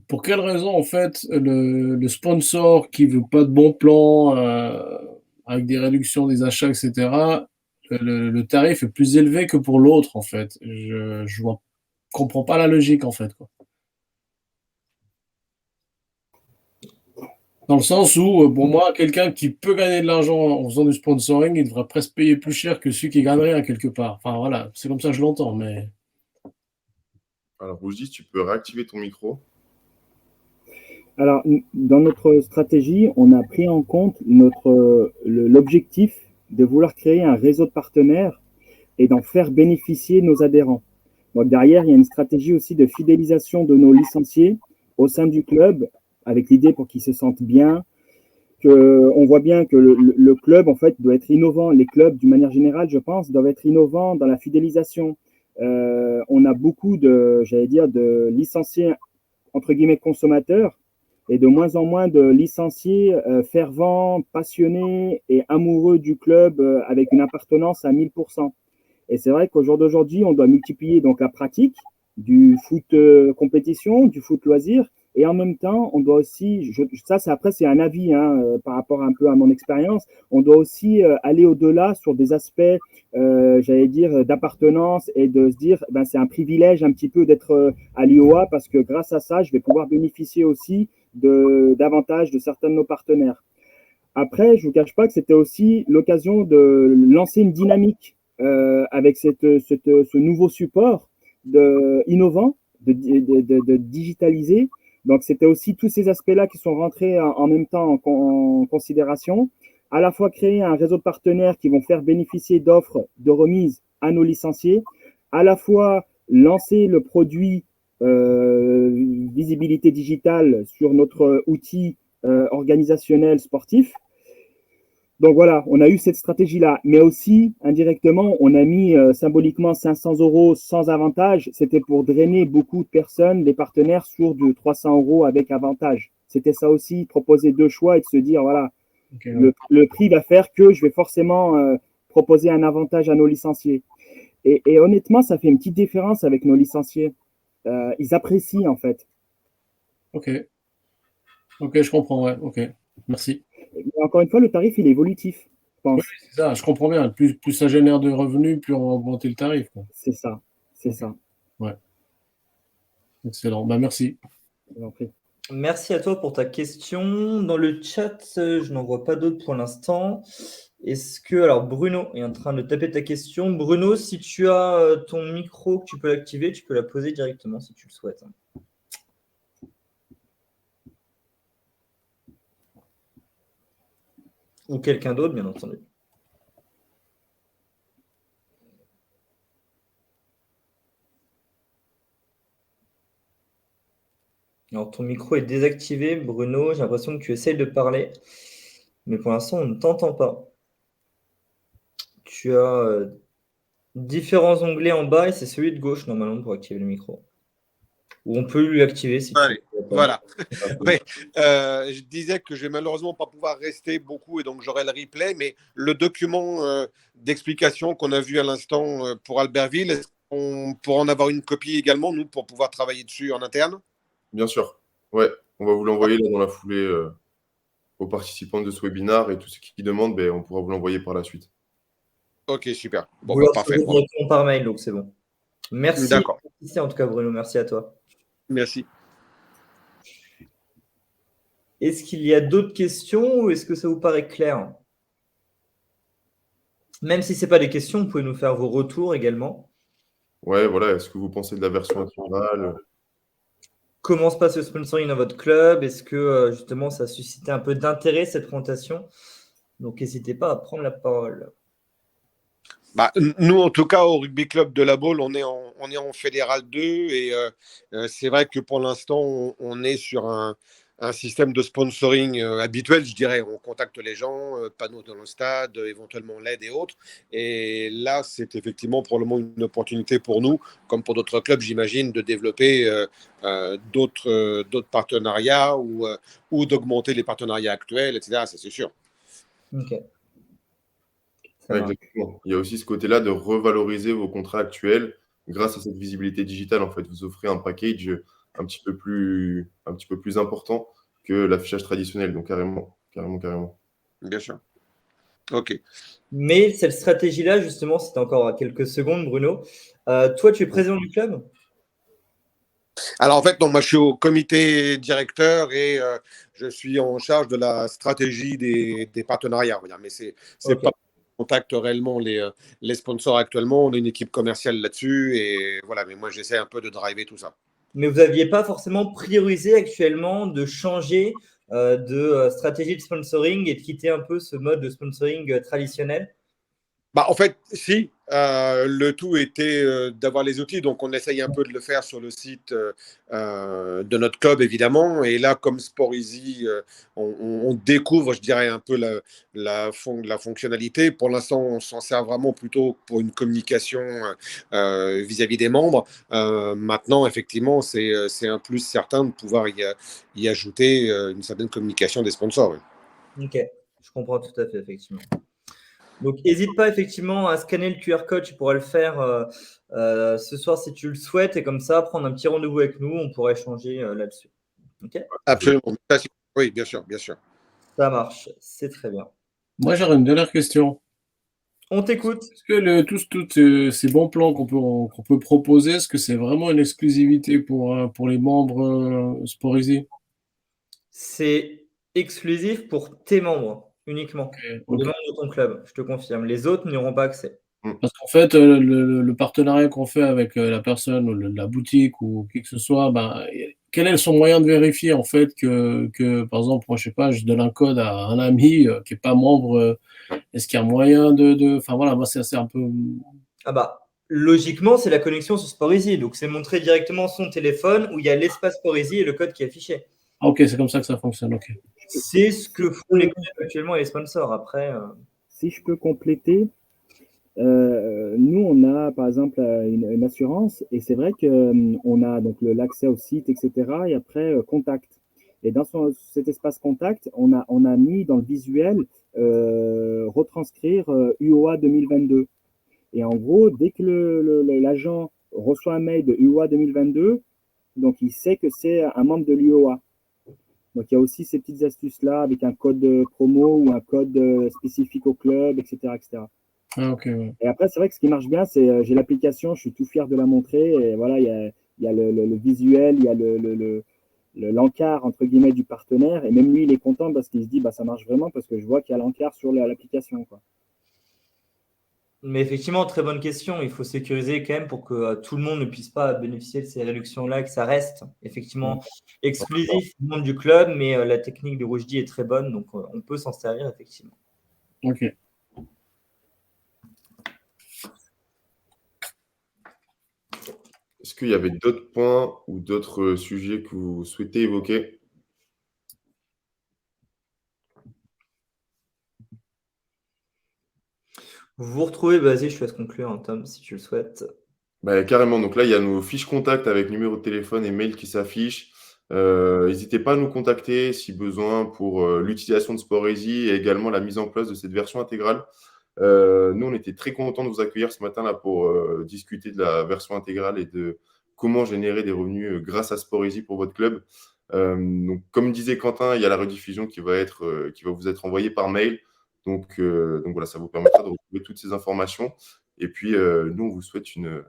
pour quelle raison en fait le sponsor qui veut pas de bon plan avec des réductions des achats, etc., le tarif est plus élevé que pour l'autre en fait. Je comprends pas la logique en fait, quoi. Dans le sens où, pour moi, quelqu'un qui peut gagner de l'argent en faisant du sponsoring, il devrait presque payer plus cher que celui qui gagne rien quelque part. Enfin voilà, c'est comme ça que je l'entends, mais. Alors, Roujdi, tu peux réactiver ton micro. Alors, dans notre stratégie, on a pris en compte l'objectif de vouloir créer un réseau de partenaires et d'en faire bénéficier nos adhérents. Donc, derrière, il y a une stratégie aussi de fidélisation de nos licenciés au sein du club, avec l'idée pour qu'ils se sentent bien. On voit bien que le club, en fait, doit être innovant. Les clubs, d'une manière générale, je pense, doivent être innovants dans la fidélisation. On a beaucoup de licenciés, entre guillemets, consommateurs, et de moins en moins de licenciés fervents, passionnés et amoureux du club avec une appartenance à 1000%. Et c'est vrai qu'au jour d'aujourd'hui, on doit multiplier donc la pratique du foot compétition, du foot loisir. Et en même temps, on doit aussi, après c'est un avis par rapport un peu à mon expérience, on doit aussi aller au-delà sur des aspects, j'allais dire, d'appartenance et de se dire, ben, c'est un privilège un petit peu d'être à l'IOA parce que grâce à ça, je vais pouvoir bénéficier aussi d'avantages de certains de nos partenaires. Après, je ne vous cache pas que c'était aussi l'occasion de lancer une dynamique avec ce nouveau support innovant, de digitaliser. Donc, c'était aussi tous ces aspects-là qui sont rentrés en même temps en considération. À la fois créer un réseau de partenaires qui vont faire bénéficier d'offres de remise à nos licenciés, à la fois lancer le produit visibilité digitale sur notre outil organisationnel sportif. Donc voilà, on a eu cette stratégie-là, mais aussi indirectement, on a mis symboliquement 500 € sans avantage. C'était pour drainer beaucoup de personnes, des partenaires, sur du 300 € avec avantage. C'était ça aussi, proposer deux choix et de se dire, voilà, okay, le prix va faire que je vais forcément proposer un avantage à nos licenciés. Et honnêtement, ça fait une petite différence avec nos licenciés. Ils apprécient en fait. Ok, je comprends, ouais, ok, merci. Et encore une fois, le tarif, il est évolutif, je pense. Oui, c'est ça, je comprends bien. Plus ça génère de revenus, plus on va augmenter le tarif. C'est ça, c'est ça. Ouais. Excellent, bah, merci. Merci à toi pour ta question. Dans le chat, je n'en vois pas d'autres pour l'instant. Est-ce que, alors Bruno est en train de taper ta question. Bruno, si tu as ton micro, que tu peux l'activer, tu peux la poser directement si tu le souhaites. Ou quelqu'un d'autre, bien entendu. Alors, ton micro est désactivé, Bruno. J'ai l'impression que tu essayes de parler, mais pour l'instant, on ne t'entend pas. Tu as différents onglets en bas et c'est celui de gauche, normalement, pour activer le micro. Ou on peut lui activer si tu veux. Voilà. Oui, je disais que je vais malheureusement pas pouvoir rester beaucoup et donc j'aurai le replay, mais le document d'explication qu'on a vu à l'instant pour Albertville, est-ce qu'on pourra en avoir une copie également, nous, pour pouvoir travailler dessus en interne? Bien sûr. Ouais, on va vous l'envoyer là dans la foulée aux participants de ce webinaire et tous ceux qui demandent, ben, on pourra vous l'envoyer par la suite. Ok, super. Bon, bah, parfait. Directement par mail, donc c'est bon. Merci. D'accord. Merci en tout cas, Bruno. Merci à toi. Merci. Est-ce qu'il y a d'autres questions ou est-ce que ça vous paraît clair? Même si ce n'est pas des questions, vous pouvez nous faire vos retours également. Ouais, voilà. Est-ce que vous pensez de la version intégrale? Comment se passe le sponsoring dans votre club? Est-ce que justement ça a suscité un peu d'intérêt cette présentation? Donc n'hésitez pas à prendre la parole. Bah, nous, en tout cas, au Rugby Club de La Baule, on est en Fédéral 2 et c'est vrai que pour l'instant, on est sur un système de sponsoring habituel, je dirais. On contacte les gens, panneaux dans le stade, éventuellement l'aide et autres. Et là, c'est effectivement probablement une opportunité pour nous, comme pour d'autres clubs, j'imagine, de développer d'autres partenariats ou d'augmenter les partenariats actuels, etc. Ça, c'est sûr. Ok. Ouais, exactement. Il y a aussi ce côté-là de revaloriser vos contrats actuels grâce à cette visibilité digitale. En fait, vous offrez un package un petit peu plus important que l'affichage traditionnel. Donc, carrément. Bien sûr. OK. Mais cette stratégie-là, justement, c'était encore à quelques secondes, Bruno. Toi, tu es président du club? Alors, en fait, non, moi, je suis au comité directeur et je suis en charge de la stratégie des partenariats. Mais c'est okay. Pas contacte réellement les sponsors actuellement. On a une équipe commerciale là-dessus et voilà. Mais moi, j'essaie un peu de driver tout ça. Mais vous n'aviez pas forcément priorisé actuellement de changer de stratégie de sponsoring et de quitter un peu ce mode de sponsoring traditionnel? Bah, en fait, si. Le tout était d'avoir les outils. Donc, on essaye un peu de le faire sur le site de notre club, évidemment. Et là, comme Sport Easy, on découvre, je dirais, un peu la fonctionnalité. Pour l'instant, on s'en sert vraiment plutôt pour une communication vis-à-vis des membres. Maintenant, effectivement, c'est un plus certain de pouvoir y ajouter une certaine communication des sponsors. Oui. Ok, je comprends tout à fait, effectivement. Donc, n'hésite pas effectivement à scanner le QR code, tu pourras le faire ce soir si tu le souhaites et comme ça, prendre un petit rendez-vous avec nous, on pourra échanger là-dessus. Ok ? Absolument. Oui, bien sûr, bien sûr. Ça marche, c'est très bien. Moi, j'aurais une dernière question. On t'écoute. Est-ce que tous ces bons plans qu'on peut proposer, est-ce que c'est vraiment une exclusivité pour les membres Sporisy? C'est exclusif pour tes membres uniquement, pour les Ok. membres de ton club, je te confirme. Les autres n'auront pas accès. Parce qu'en fait, le partenariat qu'on fait avec la personne ou la boutique ou qui que ce soit, ben, quel est son moyen de vérifier en fait que par exemple, moi je sais pas, je donne un code à un ami qui est pas membre, est-ce qu'il y a moyen enfin voilà, moi c'est un peu. Ah bah, logiquement, c'est la connexion sur Sporisy. Donc, c'est montré directement son téléphone où il y a l'espace Sporisy et le code qui est affiché. Ah ok, c'est comme ça que ça fonctionne, ok. C'est ce que font les clubs actuellement et les sponsors. Après, Si je peux compléter, nous, on a par exemple une assurance et c'est vrai qu'on a donc l'accès au site, etc. Et après, contact. Et dans cet espace contact, on a mis dans le visuel retranscrire UOA 2022. Et en gros, dès que l'agent reçoit un mail de UOA 2022, donc il sait que c'est un membre de l'UOA. Donc il y a aussi ces petites astuces-là avec un code promo ou un code spécifique au club, etc. etc. Ah ok, ouais. Et après, c'est vrai que ce qui marche bien, c'est j'ai l'application, je suis tout fier de la montrer. Et voilà, il y a le visuel, il y a l'encart entre guillemets du partenaire. Et même lui, il est content parce qu'il se dit bah ça marche vraiment parce que je vois qu'il y a l'encart sur l'application, quoi. mais effectivement, très bonne question. Il faut sécuriser quand même pour que tout le monde ne puisse pas bénéficier de ces réductions-là, que ça reste effectivement exclusif au monde du club, mais la technique de Roujdi est très bonne, donc on peut s'en servir effectivement. Ok. Est-ce qu'il y avait d'autres points ou d'autres sujets que vous souhaitez évoquer? Vous vous retrouvez, vas-y, je te laisse conclure, hein, Tom, si tu le souhaites. Bah, carrément. Donc là, il y a nos fiches contact avec numéro de téléphone et mail qui s'affichent. N'hésitez pas à nous contacter si besoin pour l'utilisation de Sporisy et également la mise en place de cette version intégrale. Nous, on était très contents de vous accueillir ce matin là pour discuter de la version intégrale et de comment générer des revenus grâce à Sporisy pour votre club. Donc, comme disait Quentin, il y a la rediffusion qui va vous être envoyée par mail. Donc voilà, ça vous permettra de retrouver toutes ces informations. Et puis, nous, on vous souhaite une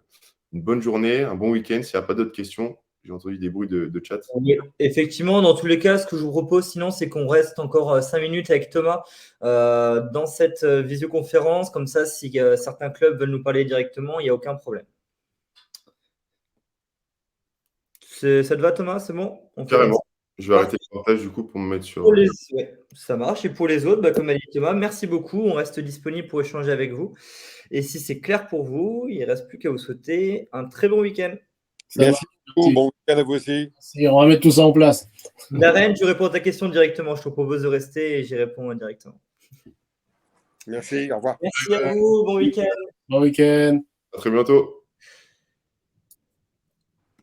bonne journée, un bon week-end. S'il n'y a pas d'autres questions, j'ai entendu des bruits de chat. Oui, effectivement, dans tous les cas, ce que je vous propose, sinon, c'est qu'on reste encore 5 minutes avec Thomas dans cette visioconférence. Comme ça, si certains clubs veulent nous parler directement, il n'y a aucun problème. Ça te va, Thomas? C'est bon? On fait Carrément. Je vais arrêter le partage du coup pour me mettre sur. ouais, ça marche. Et pour les autres, comme a dit Thomas, merci beaucoup. On reste disponible pour échanger avec vous. Et si c'est clair pour vous, il ne reste plus qu'à vous souhaiter un très bon week-end. Merci beaucoup. Bon week-end à vous aussi. On va mettre tout ça en place. Darren, tu réponds à ta question directement. Je te propose de rester et j'y réponds directement. Merci, au revoir. Merci à vous. Bon week-end. Bon week-end. À très bientôt.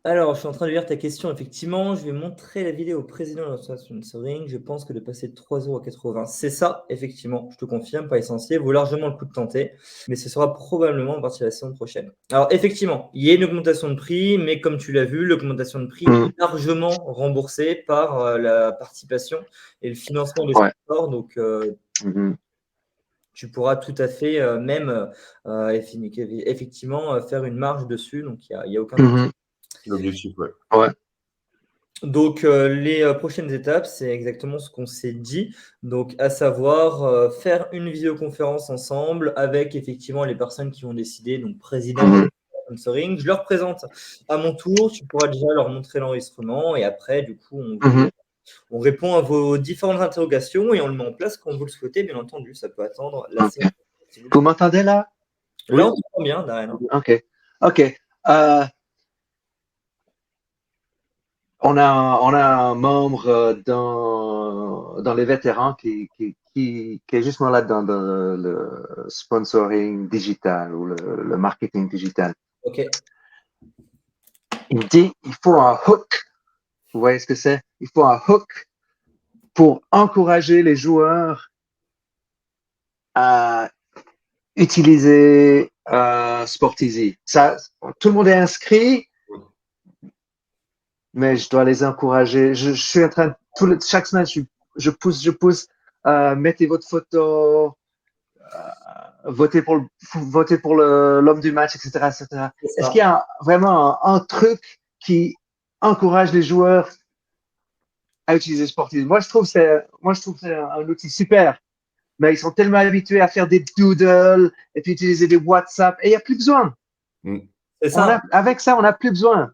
Alors, je suis en train de lire ta question. Effectivement, je vais montrer la vidéo au président de l'association de sponsoring. Je pense que de passer de 3,80 €, c'est ça, effectivement. Je te confirme, pas essentiel. Vaut largement le coup de tenter, mais ce sera probablement à partir de la saison prochaine. Alors, effectivement, il y a une augmentation de prix, mais comme tu l'as vu, l'augmentation de prix est largement remboursée par la participation et le financement des sponsors. Donc, tu pourras tout à fait même effectivement faire une marge dessus. Donc, il n'y a aucun problème. L'objectif, ouais. Donc, les prochaines étapes, c'est exactement ce qu'on s'est dit. Donc, à savoir faire une vidéoconférence ensemble avec effectivement les personnes qui vont décider, donc président de sponsoring. Je leur présente à mon tour. Tu pourras déjà leur montrer l'enregistrement et après, du coup, on répond à vos différentes interrogations et on le met en place quand vous le souhaitez, bien entendu. Ça peut attendre la séance. Vous m'entendez là? Là, on t'entend bien, Darren. OK. On a un membre dans les vétérans qui est justement là dans le sponsoring digital ou le marketing digital. OK. Il me dit, il faut un hook. Vous voyez ce que c'est? Il faut un hook pour encourager les joueurs à utiliser Sportizi. Ça, tout le monde est inscrit, mais je dois les encourager. Je suis en train, chaque semaine, je pousse. Mettez votre photo, votez pour l'homme du match, etc., etc. Est-ce qu'il y a vraiment un truc qui encourage les joueurs à utiliser Sportizi? Moi, je trouve que c'est un outil super. Mais ils sont tellement habitués à faire des doodles et puis utiliser des WhatsApp et il n'y a plus besoin. C'est ça. Avec ça, on n'a plus besoin.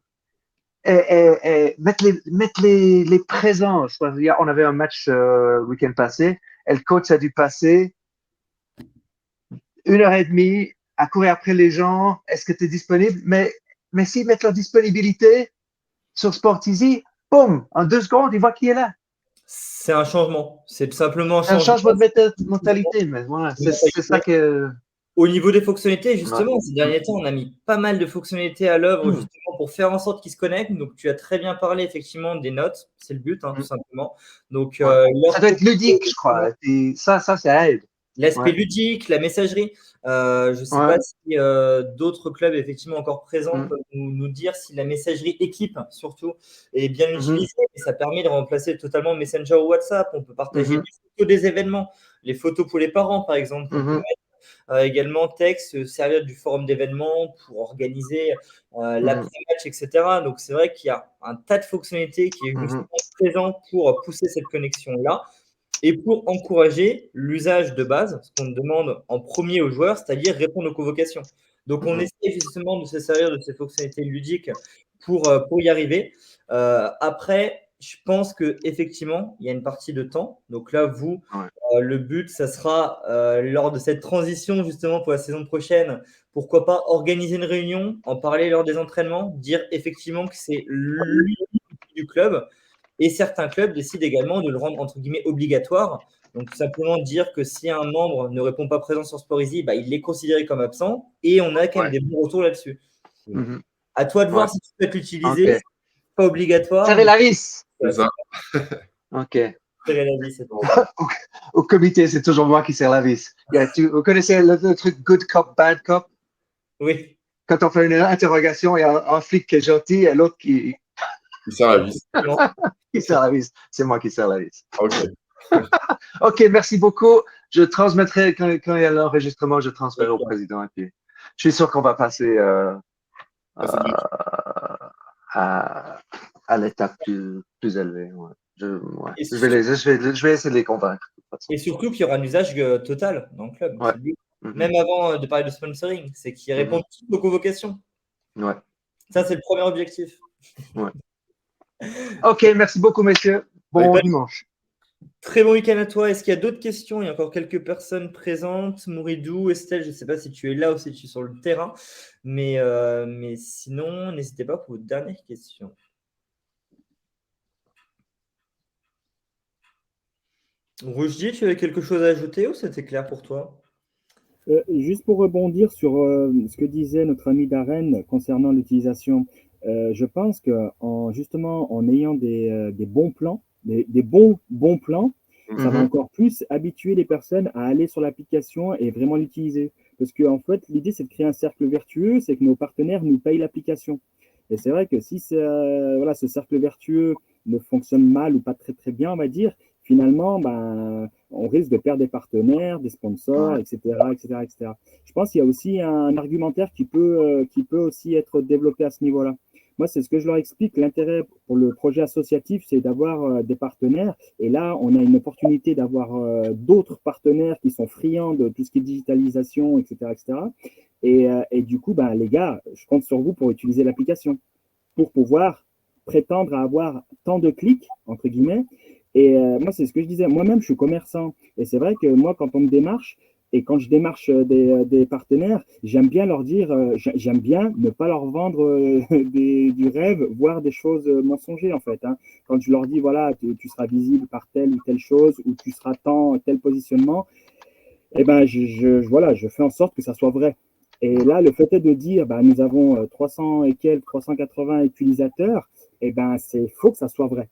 Et mettre les présences. On avait un match le week-end passé et le coach a dû passer 1h30 à courir après les gens. Est-ce que tu es disponible? Mais s'ils mettent leur disponibilité sur Sportizi, boum, en 2 secondes, ils voient qui est là. C'est un changement. C'est tout simplement un changement de mentalité. Mais voilà, c'est ça que. Au niveau des fonctionnalités, justement, ces derniers temps, on a mis pas mal de fonctionnalités à l'œuvre justement pour faire en sorte qu'ils se connectent. Donc, tu as très bien parlé effectivement des notes. C'est le but, tout simplement. Donc, ça doit être ludique, je crois. Et ça aide. L'aspect ludique, la messagerie. Je ne sais pas si d'autres clubs effectivement encore présents peuvent nous dire si la messagerie équipe surtout est bien utilisée. Et ça permet de remplacer totalement Messenger ou WhatsApp. On peut partager des photos des événements, les photos pour les parents par exemple. On peut mettre, également texte, servir du forum d'événements pour organiser l'après-match, etc. Donc c'est vrai qu'il y a un tas de fonctionnalités qui est justement présent pour pousser cette connexion-là. Et pour encourager l'usage de base, ce qu'on demande en premier aux joueurs, c'est-à-dire répondre aux convocations. Donc, on essaie justement de se servir de ces fonctionnalités ludiques pour y arriver. Après, je pense qu'effectivement, il y a une partie de temps. Donc là, vous, le but, ça sera lors de cette transition justement pour la saison prochaine, pourquoi pas organiser une réunion, en parler lors des entraînements, dire effectivement que c'est l'unité du club. Et certains clubs décident également de le rendre entre guillemets obligatoire. Donc, tout simplement dire que si un membre ne répond pas présent sur Sportizi, il est considéré comme absent et on a quand même des bons retours là-dessus. À toi de voir si tu peux l'utiliser. Pas obligatoire. Serrer la vis. C'est ça. Ok. Serrer la vis, c'est bon. Au comité, c'est toujours moi qui serre la vis. Vous connaissez le truc good cop, bad cop? Oui. Quand on fait une interrogation, il y a un flic qui est gentil et l'autre qui. Qui serre la vis. Qui serre la vis. C'est moi qui serre la vis. Ok. Ok, merci beaucoup. Je transmettrai, quand il y a l'enregistrement, je transfère au président. Et puis, je suis sûr qu'on va passer à l'étape plus élevée. Ouais. Je vais essayer de les convaincre. Et surtout qu'il y aura un usage total dans le club. Même avant de parler de sponsoring, c'est qu'ils répondent toutes aux convocations. Ouais. Ça, c'est le premier objectif. Ouais. Ok, merci beaucoup, messieurs. Bon dimanche. Très bon week-end à toi. Est-ce qu'il y a d'autres questions? Il y a encore quelques personnes présentes. Mouridou, Estelle, je ne sais pas si tu es là ou si tu es sur le terrain. Mais sinon, n'hésitez pas pour vos dernières questions. Roujdi, tu avais quelque chose à ajouter ou c'était clair pour toi? Juste pour rebondir sur ce que disait notre ami Darren concernant l'utilisation, je pense justement en ayant des bons plans, des bons plans, ça va encore plus habituer les personnes à aller sur l'application et vraiment l'utiliser. Parce qu'en fait, l'idée, c'est de créer un cercle vertueux, c'est que nos partenaires nous payent l'application. Et c'est vrai que si ce cercle vertueux ne fonctionne mal ou pas très très bien, on va dire, finalement, on risque de perdre des partenaires, des sponsors, etc., etc., etc. Je pense qu'il y a aussi un argumentaire qui peut aussi être développé à ce niveau-là. Moi, c'est ce que je leur explique. L'intérêt pour le projet associatif, c'est d'avoir des partenaires. Et là, on a une opportunité d'avoir d'autres partenaires qui sont friands de tout ce qui est digitalisation, etc., etc. Et du coup, les gars, je compte sur vous pour utiliser l'application, pour pouvoir prétendre à avoir tant de clics, entre guillemets. Et moi, c'est ce que je disais. Moi-même, je suis commerçant. Et c'est vrai que moi, quand on me démarche, et quand je démarche des partenaires, j'aime bien leur dire, j'aime bien ne pas leur vendre du rêve, voire des choses mensongères, en fait. Quand je leur dis, voilà, tu seras visible par telle ou telle chose, ou tu seras tel positionnement, je fais en sorte que ça soit vrai. Et là, le fait est de dire, nous avons 300 et quelques, 380 utilisateurs, c'est faux que ça soit vrai.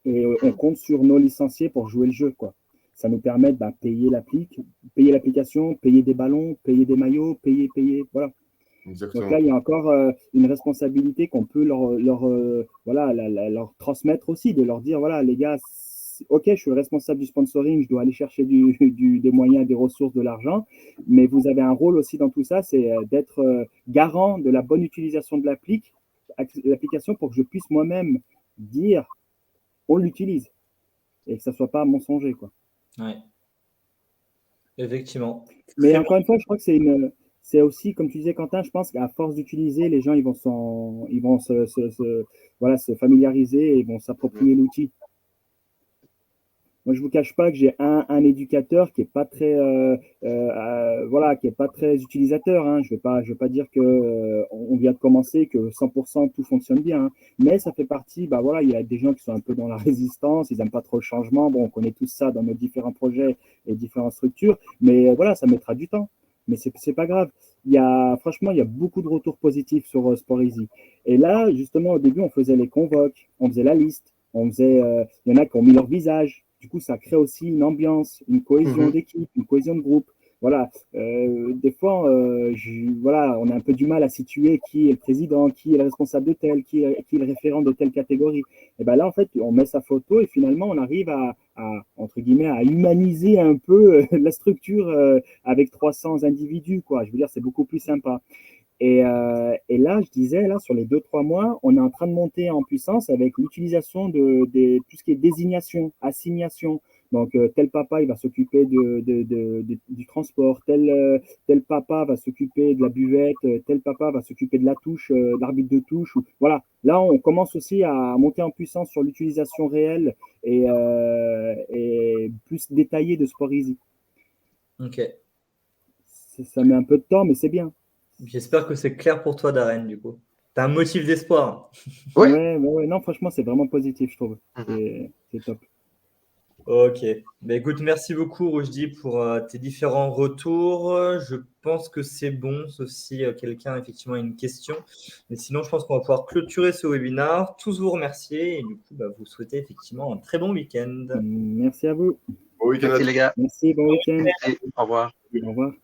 Et on compte sur nos licenciés pour jouer le jeu, quoi. ça nous permet de payer l'application, payer des ballons, payer des maillots, payer, voilà. Exactement. Donc là, il y a encore une responsabilité qu'on peut leur transmettre aussi, de leur dire, voilà, les gars, ok, je suis le responsable du sponsoring, je dois aller chercher des moyens, des ressources, de l'argent, mais vous avez un rôle aussi dans tout ça, c'est d'être garant de la bonne utilisation de l'application pour que je puisse moi-même dire, on l'utilise, et que ça ne soit pas mensonger, quoi. Ouais. Effectivement. Mais Très encore une fois, je crois que c'est aussi, comme tu disais, Quentin, je pense qu'à force d'utiliser, les gens ils vont se familiariser et ils vont s'approprier l'outil. Moi, je vous cache pas que j'ai un éducateur qui est pas très, qui est pas très utilisateur, hein. Je vais pas dire que on vient de commencer, que 100% tout fonctionne bien, hein. Mais ça fait partie, il y a des gens qui sont un peu dans la résistance, ils n'aiment pas trop le changement. Bon, on connaît tout ça dans nos différents projets et différentes structures, mais ça mettra du temps. Mais c'est pas grave. Franchement, il y a beaucoup de retours positifs sur SportEasy. Et là, justement, au début, on faisait les convoques, on faisait la liste, il y en a qui ont mis leur visage. Du coup, ça crée aussi une ambiance, une cohésion d'équipe, une cohésion de groupe. Voilà. Des fois, on a un peu du mal à situer qui est le président, qui est le responsable de tel, qui est le référent de telle catégorie. Et bien là, en fait, on met sa photo et finalement, on arrive entre guillemets, à humaniser un peu la structure avec 300 individus, quoi. Je veux dire, c'est beaucoup plus sympa. Et là, je disais, sur les 2-3 mois, on est en train de monter en puissance avec l'utilisation de tout ce qui est désignation, assignation. Donc, tel papa, il va s'occuper du transport, tel papa va s'occuper de la buvette, tel papa va s'occuper de la touche, de l'arbitre de touche. Voilà. Là, on commence aussi à monter en puissance sur l'utilisation réelle et plus détaillée de SportEasy. Ok. Ça met un peu de temps, mais c'est bien. J'espère que c'est clair pour toi, Darren, du coup. Tu as un motif d'espoir. Oui. Ouais. Non, franchement, c'est vraiment positif, je trouve. C'est top. Ok. Écoute, merci beaucoup, Roujdi, pour tes différents retours. Je pense que c'est bon, sauf si quelqu'un effectivement a une question. Mais sinon, je pense qu'on va pouvoir clôturer ce webinaire. Tous vous remercier et du coup, vous souhaiter effectivement un très bon week-end. Merci à vous. Bon week-end à Merci tous. les gars. Merci, bon week-end. Merci. Au revoir. Au revoir.